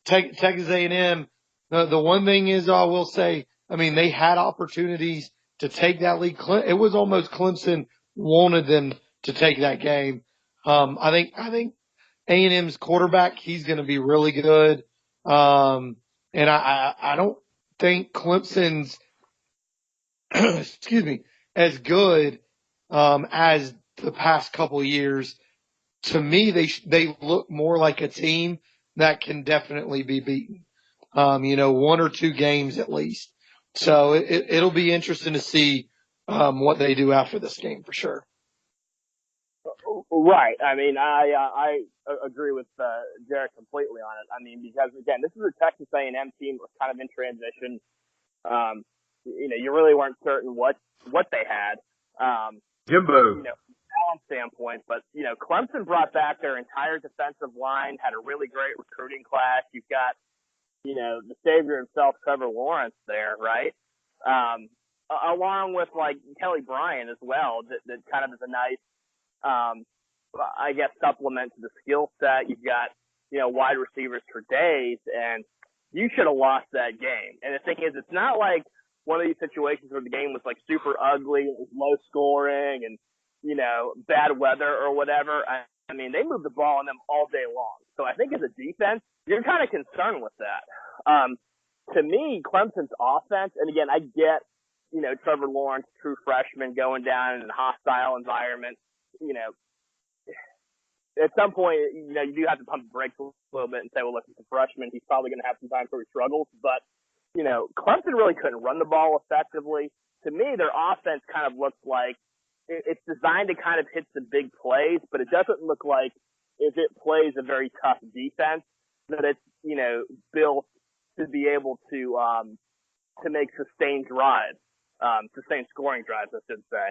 Texas A&M, the one thing is I will say, I mean, they had opportunities to take that lead. It was almost Clemson wanted them to take that game. I think A&M's quarterback, he's going to be really good. And I don't think Clemson's, as good, as the past couple of years. To me, they look more like a team that can definitely be beaten. 1 or 2 games at least. So it'll be interesting to see what they do after this game for sure. Right. I mean, I agree with Derrick completely on it. I mean, because again, this is a Texas A&M team that was kind of in transition. You really weren't certain what they had. Jimbo. Talent standpoint, but Clemson brought back their entire defensive line, had a really great recruiting class. You've got the savior himself, Trevor Lawrence there, right? Along with Kelly Bryant as well, that kind of is a nice, supplement to the skill set. You've got, wide receivers for days, and you should have lost that game. And the thing is, it's not like one of these situations where the game was super ugly, it was low scoring, and bad weather or whatever. I I mean, they move the ball on them all day long. So I think as a defense, you're kind of concerned with that. To me, Clemson's offense, and again, I get, Trevor Lawrence, true freshman, going down in a hostile environment. At some point, you do have to pump the brakes a little bit and say, well, look, it's a freshman. He's probably going to have some times where he struggles. But, Clemson really couldn't run the ball effectively. To me, their offense kind of looks like it's designed to kind of hit some big plays, but it doesn't look like if it plays a very tough defense that it's, built to be able to make sustained drives, sustained scoring drives, I should say.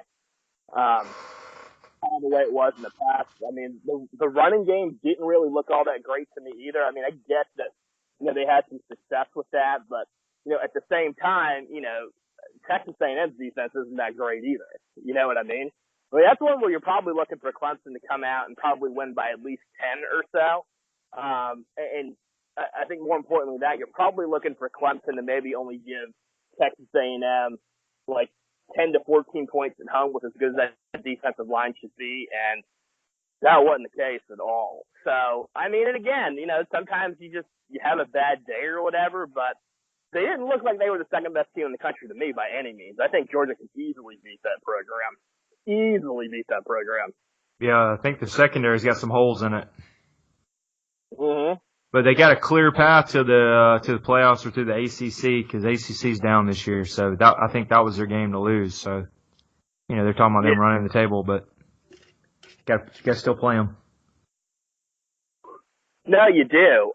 The way it was in the past. I mean, the running game didn't really look all that great to me either. I mean, I get that, they had some success with that, but, at the same time, Texas A&M's defense isn't that great either. You know what I mean? I mean, that's one where you're probably looking for Clemson to come out and probably win by at least 10 or so. And I think more importantly than that, you're probably looking for Clemson to maybe only give Texas A&M like 10 to 14 points at home with as good as that defensive line should be. And that wasn't the case at all. So, I mean, and again, sometimes you have a bad day or whatever, but they didn't look like they were the second best team in the country to me by any means. I think Georgia could easily beat that program. Yeah, I think the secondary's got some holes in it. Mm-hmm. But they got a clear path to the playoffs or to the ACC because ACC's down this year. So I think that was their game to lose. So, they're talking about them running the table, but got to still play them. No, you do.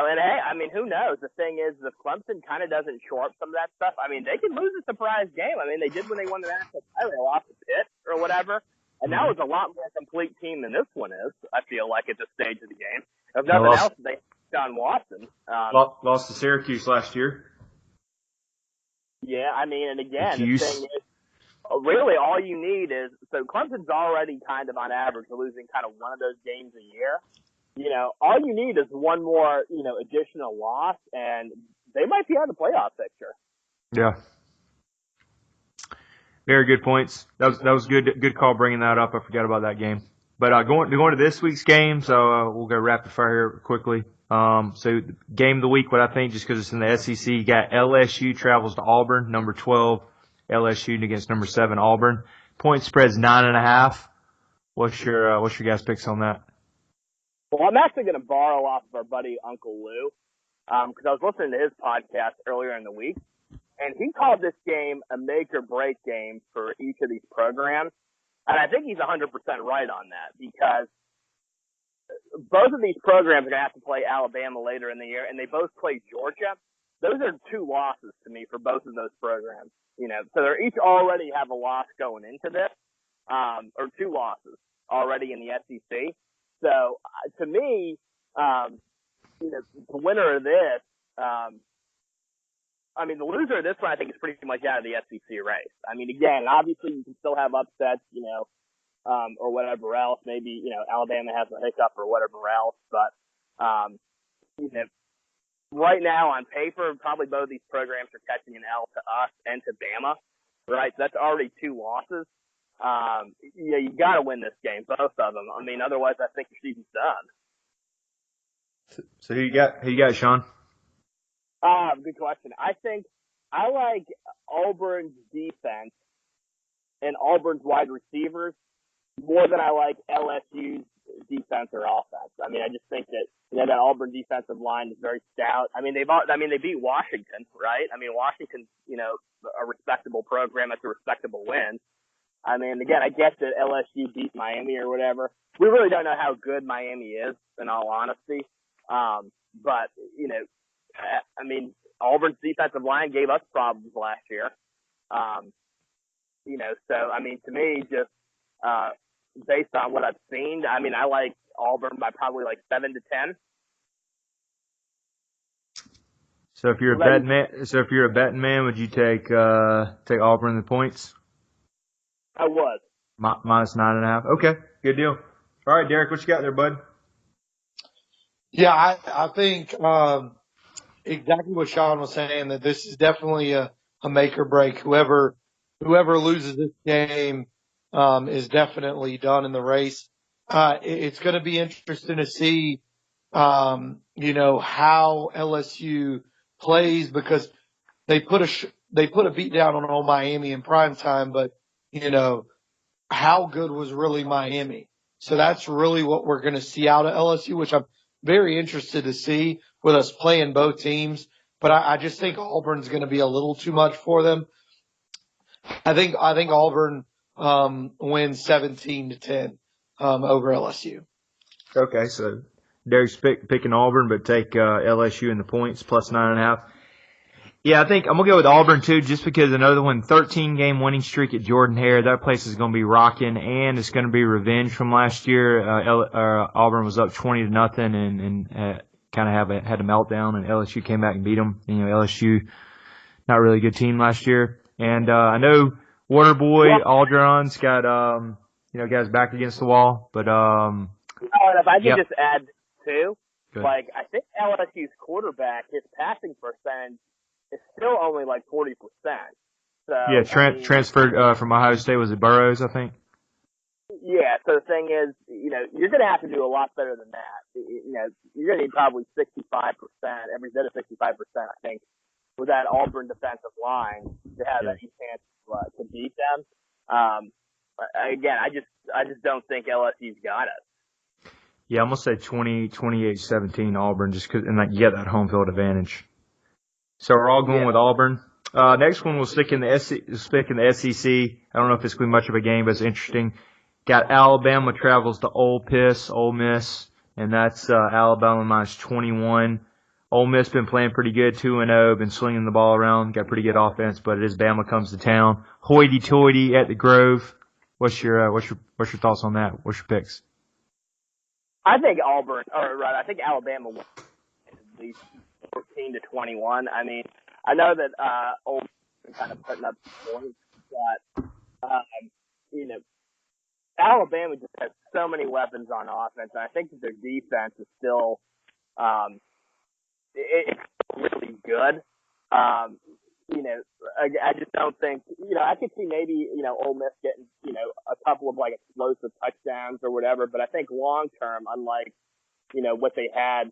And hey, I mean, who knows? The thing is, if Clemson kind of doesn't shore up some of that stuff, I mean, they could lose a surprise game. I mean, they did when they won the national title. They lost to Pitt or whatever. And that was a lot more complete team than this one is, I feel like, at this stage of the game. If nothing else, they John Watson. Lost to Syracuse last year. Yeah, I mean, and again, the thing is, really all you need is, so Clemson's already kind of on average losing kind of one of those games a year. All you need is one more, additional loss, and they might be out of the playoff picture. Yeah. Very good points. That was good call bringing that up. I forgot about that game. But going to this week's game, so we'll go rapid fire here quickly. So game of the week, what I think, just because it's in the SEC, you got LSU travels to Auburn, number 12, LSU against number 7 Auburn. Point spread's 9.5. What's your guys' picks on that? Well, I'm actually going to borrow off of our buddy Uncle Lou, because I was listening to his podcast earlier in the week, and he called this game a make or break game for each of these programs. And I think he's 100% right on that, because both of these programs are going to have to play Alabama later in the year, and they both play Georgia. Those are 2 losses to me for both of those programs. So they each already have a loss going into this, or 2 losses already in the SEC. So to me, the winner of this, the loser of this one, I think, is pretty much out of the SEC race. I mean, again, obviously you can still have upsets, or whatever else. Maybe, Alabama has a hiccup or whatever else. But, right now on paper, probably both of these programs are catching an L to us and to Bama, right? So that's already 2 losses. You got to win this game, both of them. I mean, otherwise, I think your season's done. So who you got, Sean? Good question. I think I like Auburn's defense and Auburn's wide receivers more than I like LSU's defense or offense. I mean, I just think that that Auburn defensive line is very stout. I mean, they beat Washington, right? I mean, Washington's a respectable program. That's a respectable win. I mean, again, I guess that LSU beat Miami or whatever. We really don't know how good Miami is, in all honesty. But, I mean, Auburn's defensive line gave us problems last year. So, I mean, to me, just based on what I've seen, I mean, I like Auburn by probably like 7 to 10. So if you're a betting man, would you take Auburn the points? I would. Minus 9.5. Okay, good deal. All right, Derrick, what you got there, bud? Yeah, I think exactly what Sean was saying, that this is definitely a make or break. Whoever loses this game is definitely done in the race. It's going to be interesting to see, how LSU plays because they put a beat down on old Miami in prime time, but how good was really Miami? So that's really what we're going to see out of LSU, which I'm very interested to see with us playing both teams. But I just think Auburn's going to be a little too much for them. I think Auburn wins 17-10 over LSU. Okay, so Derrick's picking Auburn, but take LSU in the points plus 9.5. Yeah, I think I'm going to go with Auburn, too, just because another one, 13-game winning streak at Jordan-Hare. That place is going to be rocking, and it's going to be revenge from last year. Auburn was up 20-0 and kind of had a meltdown, and LSU came back and beat them. LSU, not really a good team last year. And I know Waterboy Aldron's got, guys back against the wall, but if I could yeah. just add, too, Good. I think LSU's quarterback, his passing percentage is still only 40%. So Yeah, transferred from Ohio State. Was it Burrows, I think? Yeah, so the thing is, you're going to have to do a lot better than that. You're going to need probably 65%, every bit of 65%, I think, with that Auburn defensive line to have any chance to beat them. Again, I just don't think LSU's got it. Yeah, I'm going to say 28-17 Auburn just because, and you get that home field advantage. So we're all going with Auburn. Next one we'll stick in the SEC. I don't know if it's going to be much of a game, but it's interesting. Got Alabama travels to Ole Miss, and that's Alabama minus 21. Ole Miss been playing pretty good, 2-0, been slinging the ball around, got pretty good offense, but it is Bama comes to town. Hoity-toity at the Grove. What's your thoughts on that? What's your picks? I think Alabama wins at least 14-21. I mean, I know that Ole Miss is kind of putting up points, but Alabama just has so many weapons on offense, and I think that their defense is still it's really good. I just don't think, I could see maybe, Ole Miss getting, a couple of explosive touchdowns or whatever, but I think long term, unlike, what they had,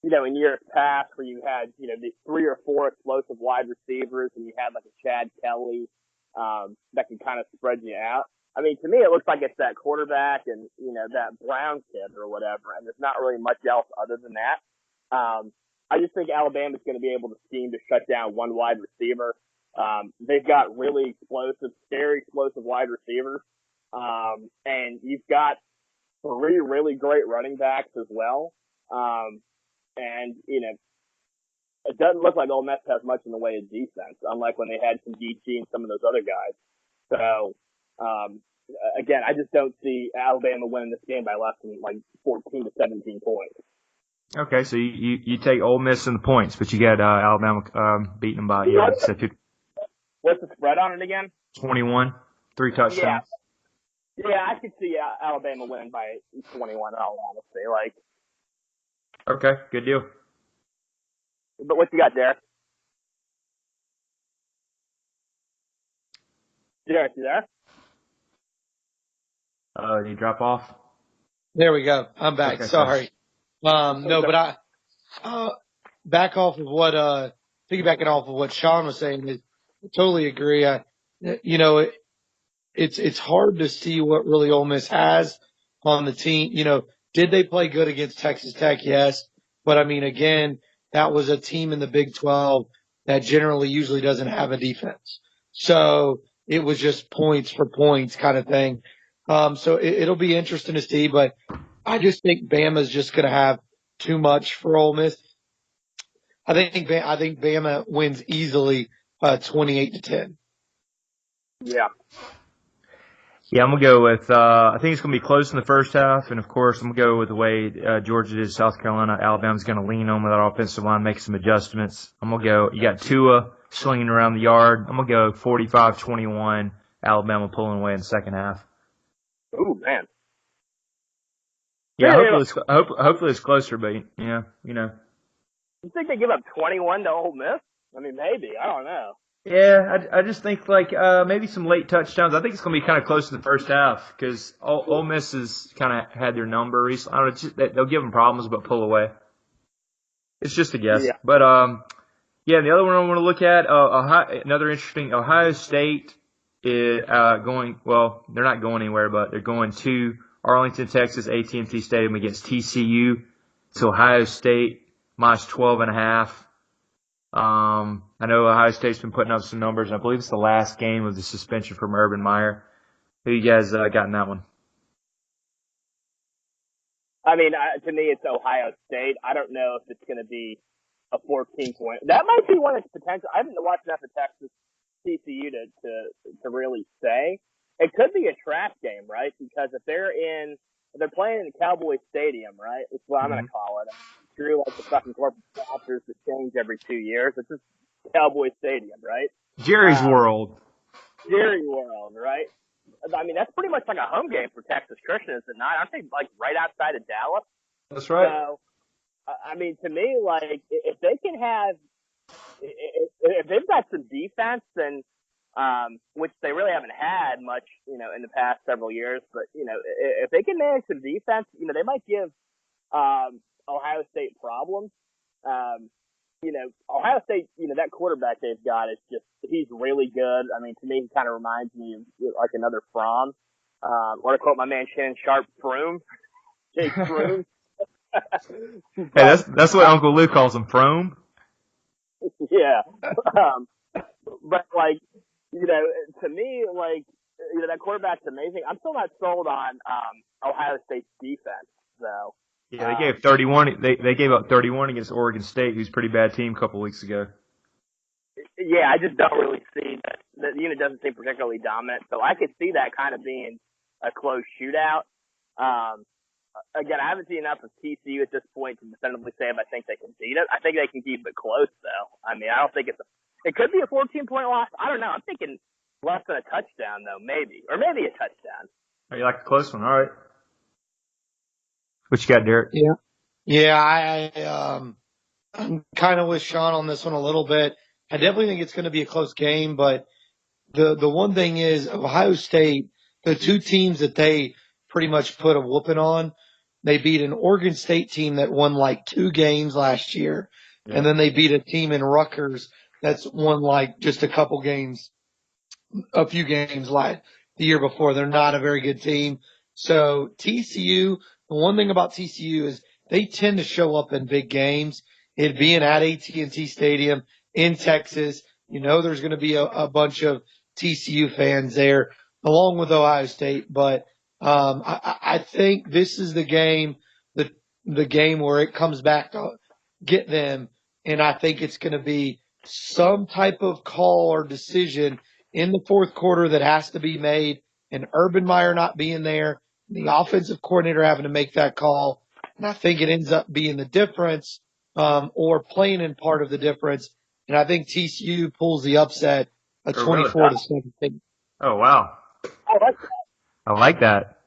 in years past where you had, the 3 or 4 explosive wide receivers and you had a Chad Kelly, that could kind of spread you out. I mean, to me, it looks like it's that quarterback and, that Brown kid or whatever, and there's not really much else other than that. I just think Alabama's going to be able to scheme to shut down one wide receiver. They've got really scary explosive wide receivers. And you've got 3 really great running backs as well. It doesn't look like Ole Miss has much in the way of defense, unlike when they had Kendichi and some of those other guys. So, again, I just don't see Alabama winning this game by less than 14 to 17 points. Okay, so you take Ole Miss in the points, but you got Alabama beating them by What's the spread on it again? 21, 3 touchdowns. Yeah, I could see Alabama winning by 21. In all honesty, Okay, good deal. But what you got, Derrick? Derrick, you there? Did he drop off? There we go. I'm back. Okay, sorry. No, but I piggybacking off of what Sean was saying, I totally agree. It's hard to see what really Ole Miss has on the team. Did they play good against Texas Tech? Yes. But I mean, again, that was a team in the Big 12 that usually doesn't have a defense. So it was just points for points kind of thing. So it'll be interesting to see, but I just think Bama's just going to have too much for Ole Miss. I think Bama wins easily, 28-10. Yeah. Yeah, I'm going to go with, I think it's going to be close in the first half. And of course, I'm going to go with the way, Georgia did South Carolina. Alabama's going to lean on with that offensive line, make some adjustments. I'm going to go, you got Tua slinging around the yard. I'm going to go 45-21, Alabama pulling away in the second half. Ooh, man. Yeah, hopefully it's closer, but You think they give up 21 to Ole Miss? I mean, maybe. I don't know. Yeah, I just think maybe some late touchdowns. I think it's going to be kind of close to the first half because Ole Miss has kind of had their number recently. I don't know, they'll give them problems but pull away. It's just a guess. Yeah. But yeah, the other one I want to look at, another interesting, Ohio State is going. Well, they're not going anywhere, but they're going to Arlington, Texas, AT&T Stadium against TCU. It's Ohio State minus 12.5. I know Ohio State's been putting up some numbers, and I believe it's the last game of the suspension from Urban Meyer. Who you guys got in that one? I mean, to me, it's Ohio State. I don't know if it's going to be a 14-point. That might be one of its potential. I haven't watched enough of Texas TCU to really say. It could be a trash game, right? Because if they're playing in the Cowboy Stadium, right? That's what I'm going to call it. Screw like the fucking corporate sponsors that change every 2 years. It's just Cowboy Stadium, right? Jerry's World. Jerry World, right? I mean, that's pretty much like a home game for Texas Christian, is it not? Aren't they like right outside of Dallas? That's right. So, I mean, to me, like if they can have, if they've got some defense, then which they really haven't had much, in the past several years. But if they can manage some defense, they might give Ohio State problems. Ohio State, that quarterback they've got is he's really good. I mean, to me, he kind of reminds me of like another Fromm. Or to quote my man Shannon Sharp, Froom. Jake Froom. Hey, that's what Uncle Lou calls him, Frome. Yeah. But like, to me, like, that quarterback's amazing. I'm still not sold on Ohio State's defense, though. Yeah, they gave 31. They gave up 31 against Oregon State, who's a pretty bad team a couple weeks ago. Yeah, I just don't really see that. The unit doesn't seem particularly dominant, so I could see that kind of being a close shootout. Again, I haven't seen enough of TCU at this point to definitively say if I think they can beat it. I think they can keep it close, though. I mean, I don't think it could be a 14-point loss. I don't know. I'm thinking less than a touchdown, though, maybe. Or maybe a touchdown. Oh, you like a close one? All right. What you got, Derrick? Yeah, I'm kind of with Sean on this one a little bit. I definitely think it's going to be a close game, but the one thing is Ohio State, the two teams that they pretty much put a whooping on, they beat an Oregon State team that won like 2 games last year, and then they beat a team in Rutgers that's won like just a few games like the year before. They're not a very good team. So TCU, the one thing about TCU is they tend to show up in big games. It being at AT&T Stadium in Texas, there's going to be a bunch of TCU fans there along with Ohio State. But I think this is the game, the game where it comes back to get them. And I think it's going to be some type of call or decision in the fourth quarter that has to be made, and Urban Meyer not being there, the offensive coordinator having to make that call. And I think it ends up being the difference, or playing in part of the difference. And I think TCU pulls the upset of 24-17. Oh, wow. I like that. I like that.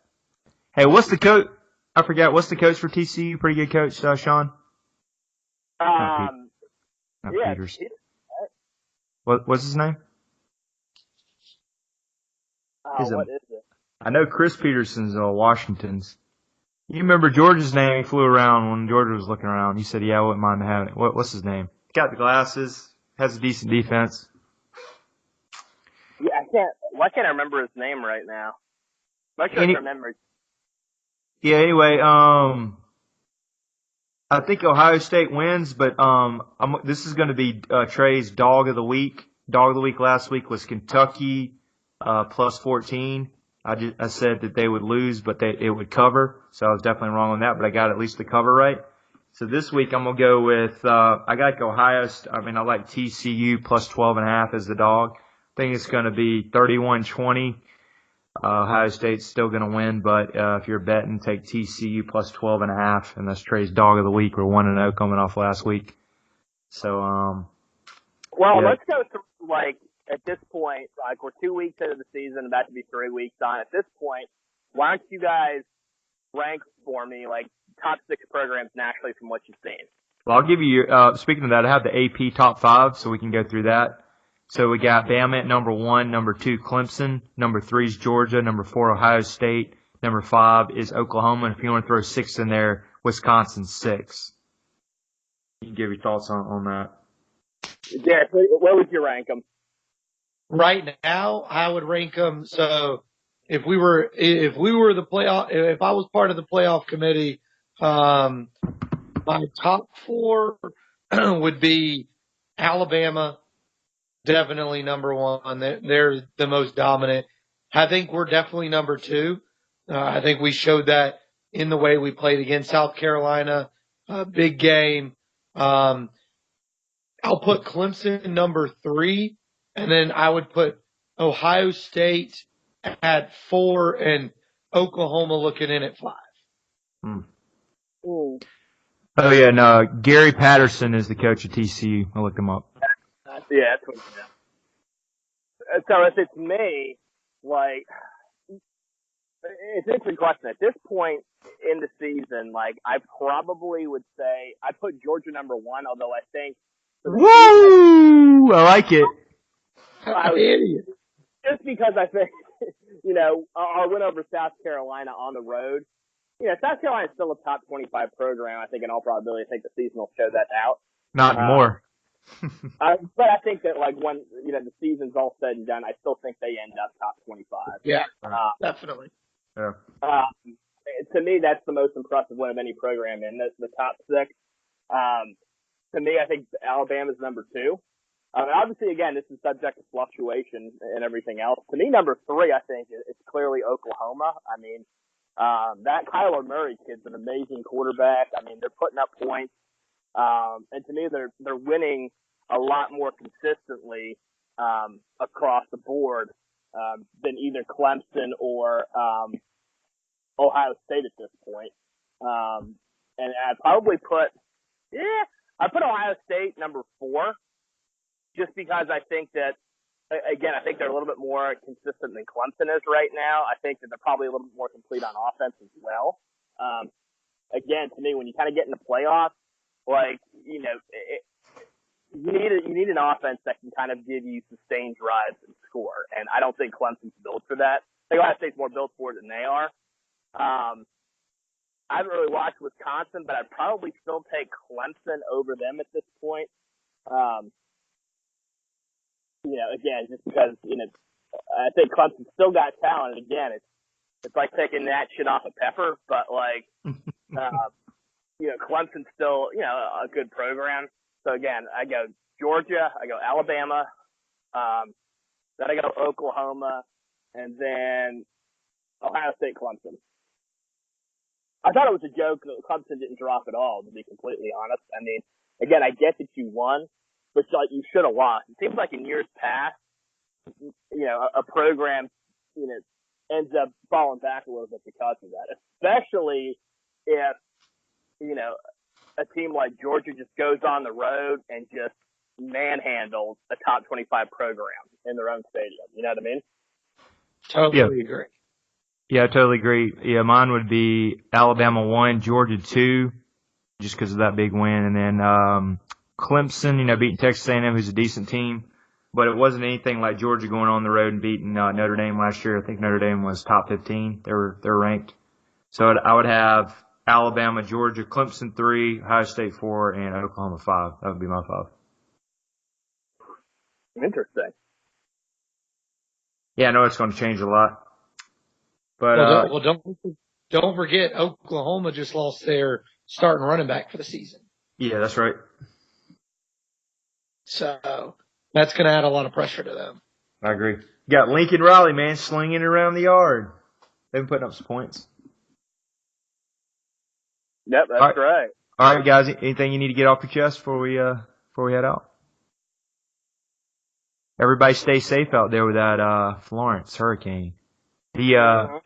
Hey, what's the coach? I forgot. What's the coach for TCU? Pretty good coach, Sean? Not Peters. What's his name? What is it? I know Chris Peterson's Washington's. You remember George's name? He flew around when George was looking around. He said, yeah, I wouldn't mind having it. What's his name? Got the glasses. Has a decent defense. Yeah, why can't I remember his name right now? I should remember. Yeah, anyway, I think Ohio State wins, but this is going to be Trey's Dawg of the Week. Dawg of the Week last week was Kentucky plus 14. I said that they would lose, but it would cover. So I was definitely wrong on that, but I got at least the cover right. So this week I'm going to go with, I like I like TCU plus 12.5 as the dog. I think it's going to be 31-20. Ohio State's still going to win, but if you're betting, take TCU plus 12.5, and that's Trey's Dawg of the Week. We're 1-0 coming off last week. So, let's go through, like, at this point, like, we're 2 weeks into the season, about to be 3 weeks on. At this point, why don't you guys rank for me, like, top 6 programs nationally from what you've seen? Well, I'll give you, speaking of that, I have the AP top 5, so we can go through that. So we got Bama at number 1, number 2 Clemson, number 3 is Georgia, number 4 Ohio State, number 5 is Oklahoma, and if you want to throw 6 in there, Wisconsin's 6. You can give your thoughts on that. Derrick, where would you rank them? Right now, I would rank them. So if we were the playoff, if I was part of the playoff committee, my top 4 would be Alabama, definitely number 1. They're the most dominant. I think we're definitely number 2. I think we showed that in the way we played against South Carolina. Big game. I'll put Clemson number 3, and then I would put Ohio State at 4 and Oklahoma looking in at 5. Ooh. Oh, yeah, no, Gary Patterson is the coach of TCU. I looked him up. Yeah, that's what So if it's me, like, it's an interesting question. At this point in the season, like, I probably would say I'd put Georgia number 1, although I think Woo! I like it. Just because I think, our win over South Carolina on the road, South Carolina is still a top 25 program. I think in all probability, I think the season will show that out. Not more. But I think that, like, when, the season's all said and done, I still think they end up top 25. Yeah, definitely. Yeah. To me, that's the most impressive win of any program in the top 6. To me, I think Alabama's number 2. Obviously, again, this is subject to fluctuation and everything else. To me, number 3, I think, is clearly Oklahoma. I mean, that Kyler Murray kid's an amazing quarterback. I mean, they're putting up points. And to me, they're winning a lot more consistently, across the board, than either Clemson or, Ohio State at this point. And I'd probably put Ohio State number 4, just because I think that, again, I think they're a little bit more consistent than Clemson is right now. I think that they're probably a little bit more complete on offense as well. Again, to me, when you kind of get in the playoffs, like, you need an offense that can kind of give you sustained drives and score. And I don't think Clemson's built for that. I think Ohio State's more built for it than they are. I haven't really watched Wisconsin, but I'd probably still take Clemson over them at this point. Again, just because, I think Clemson's still got talent. And again, it's like taking that shit off of Pepper, but like, Clemson's still, a good program. So again, I go Georgia, I go Alabama, then I go Oklahoma, and then Ohio State, Clemson. I thought it was a joke that Clemson didn't drop at all, to be completely honest. I mean, again, I get that you won, but you should have lost. It seems like in years past, a program, ends up falling back a little bit because of that, especially if, a team like Georgia just goes on the road and just manhandles a top 25 program in their own stadium. You know what I mean? Totally agree. Yeah, I totally agree. Yeah, mine would be Alabama 1, Georgia 2, just because of that big win. And then Clemson, beating Texas A&M, who's a decent team. But it wasn't anything like Georgia going on the road and beating Notre Dame last year. I think Notre Dame was top 15. They're ranked. So I would have Alabama, Georgia, Clemson 3, Ohio State 4, and Oklahoma 5. That would be my 5. Interesting. Yeah, I know it's going to change a lot. But don't forget, Oklahoma just lost their starting running back for the season. Yeah, that's right. So that's going to add a lot of pressure to them. I agree. You got Lincoln Riley, man, slinging it around the yard. They've been putting up some points. Yep, that's right. All right, guys. Anything you need to get off your chest before we head out? Everybody stay safe out there with that Florence hurricane. I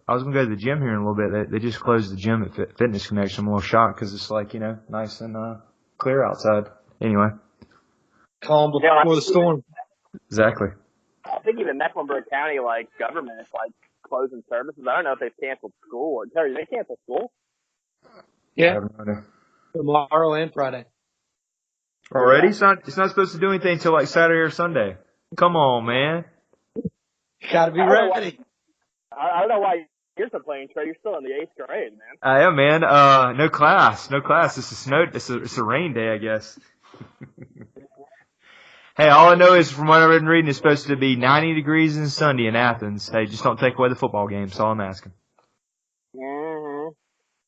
was gonna go to the gym here in a little bit. They just closed the gym at Fitness Connection. I'm a little shocked because it's like nice and clear outside. Anyway, calm before the storm. Exactly. I think even Mecklenburg County, like, government is like closing services. I don't know if they've canceled school. Terry, did they cancel school? Yeah. Tomorrow and Friday. Already? It's not supposed to do anything until like Saturday or Sunday. Come on, man. You got to be I don't know why- ready. I don't know why you're complaining, Trey. You're still in the 8th grade, man. Yeah, man. No class. It's a snow. It's a rain day, I guess. Hey, all I know is from what I've been reading, it's supposed to be 90 degrees and sunny in Athens. Hey, just don't take away the football game. That's all I'm asking. Mm-hmm.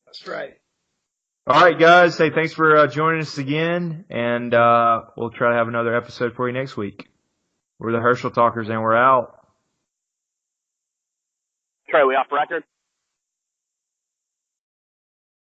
That's right. All right, guys. Hey, thanks for joining us again, and we'll try to have another episode for you next week. We're the Herschel Talkers, and we're out. Trey, we off record?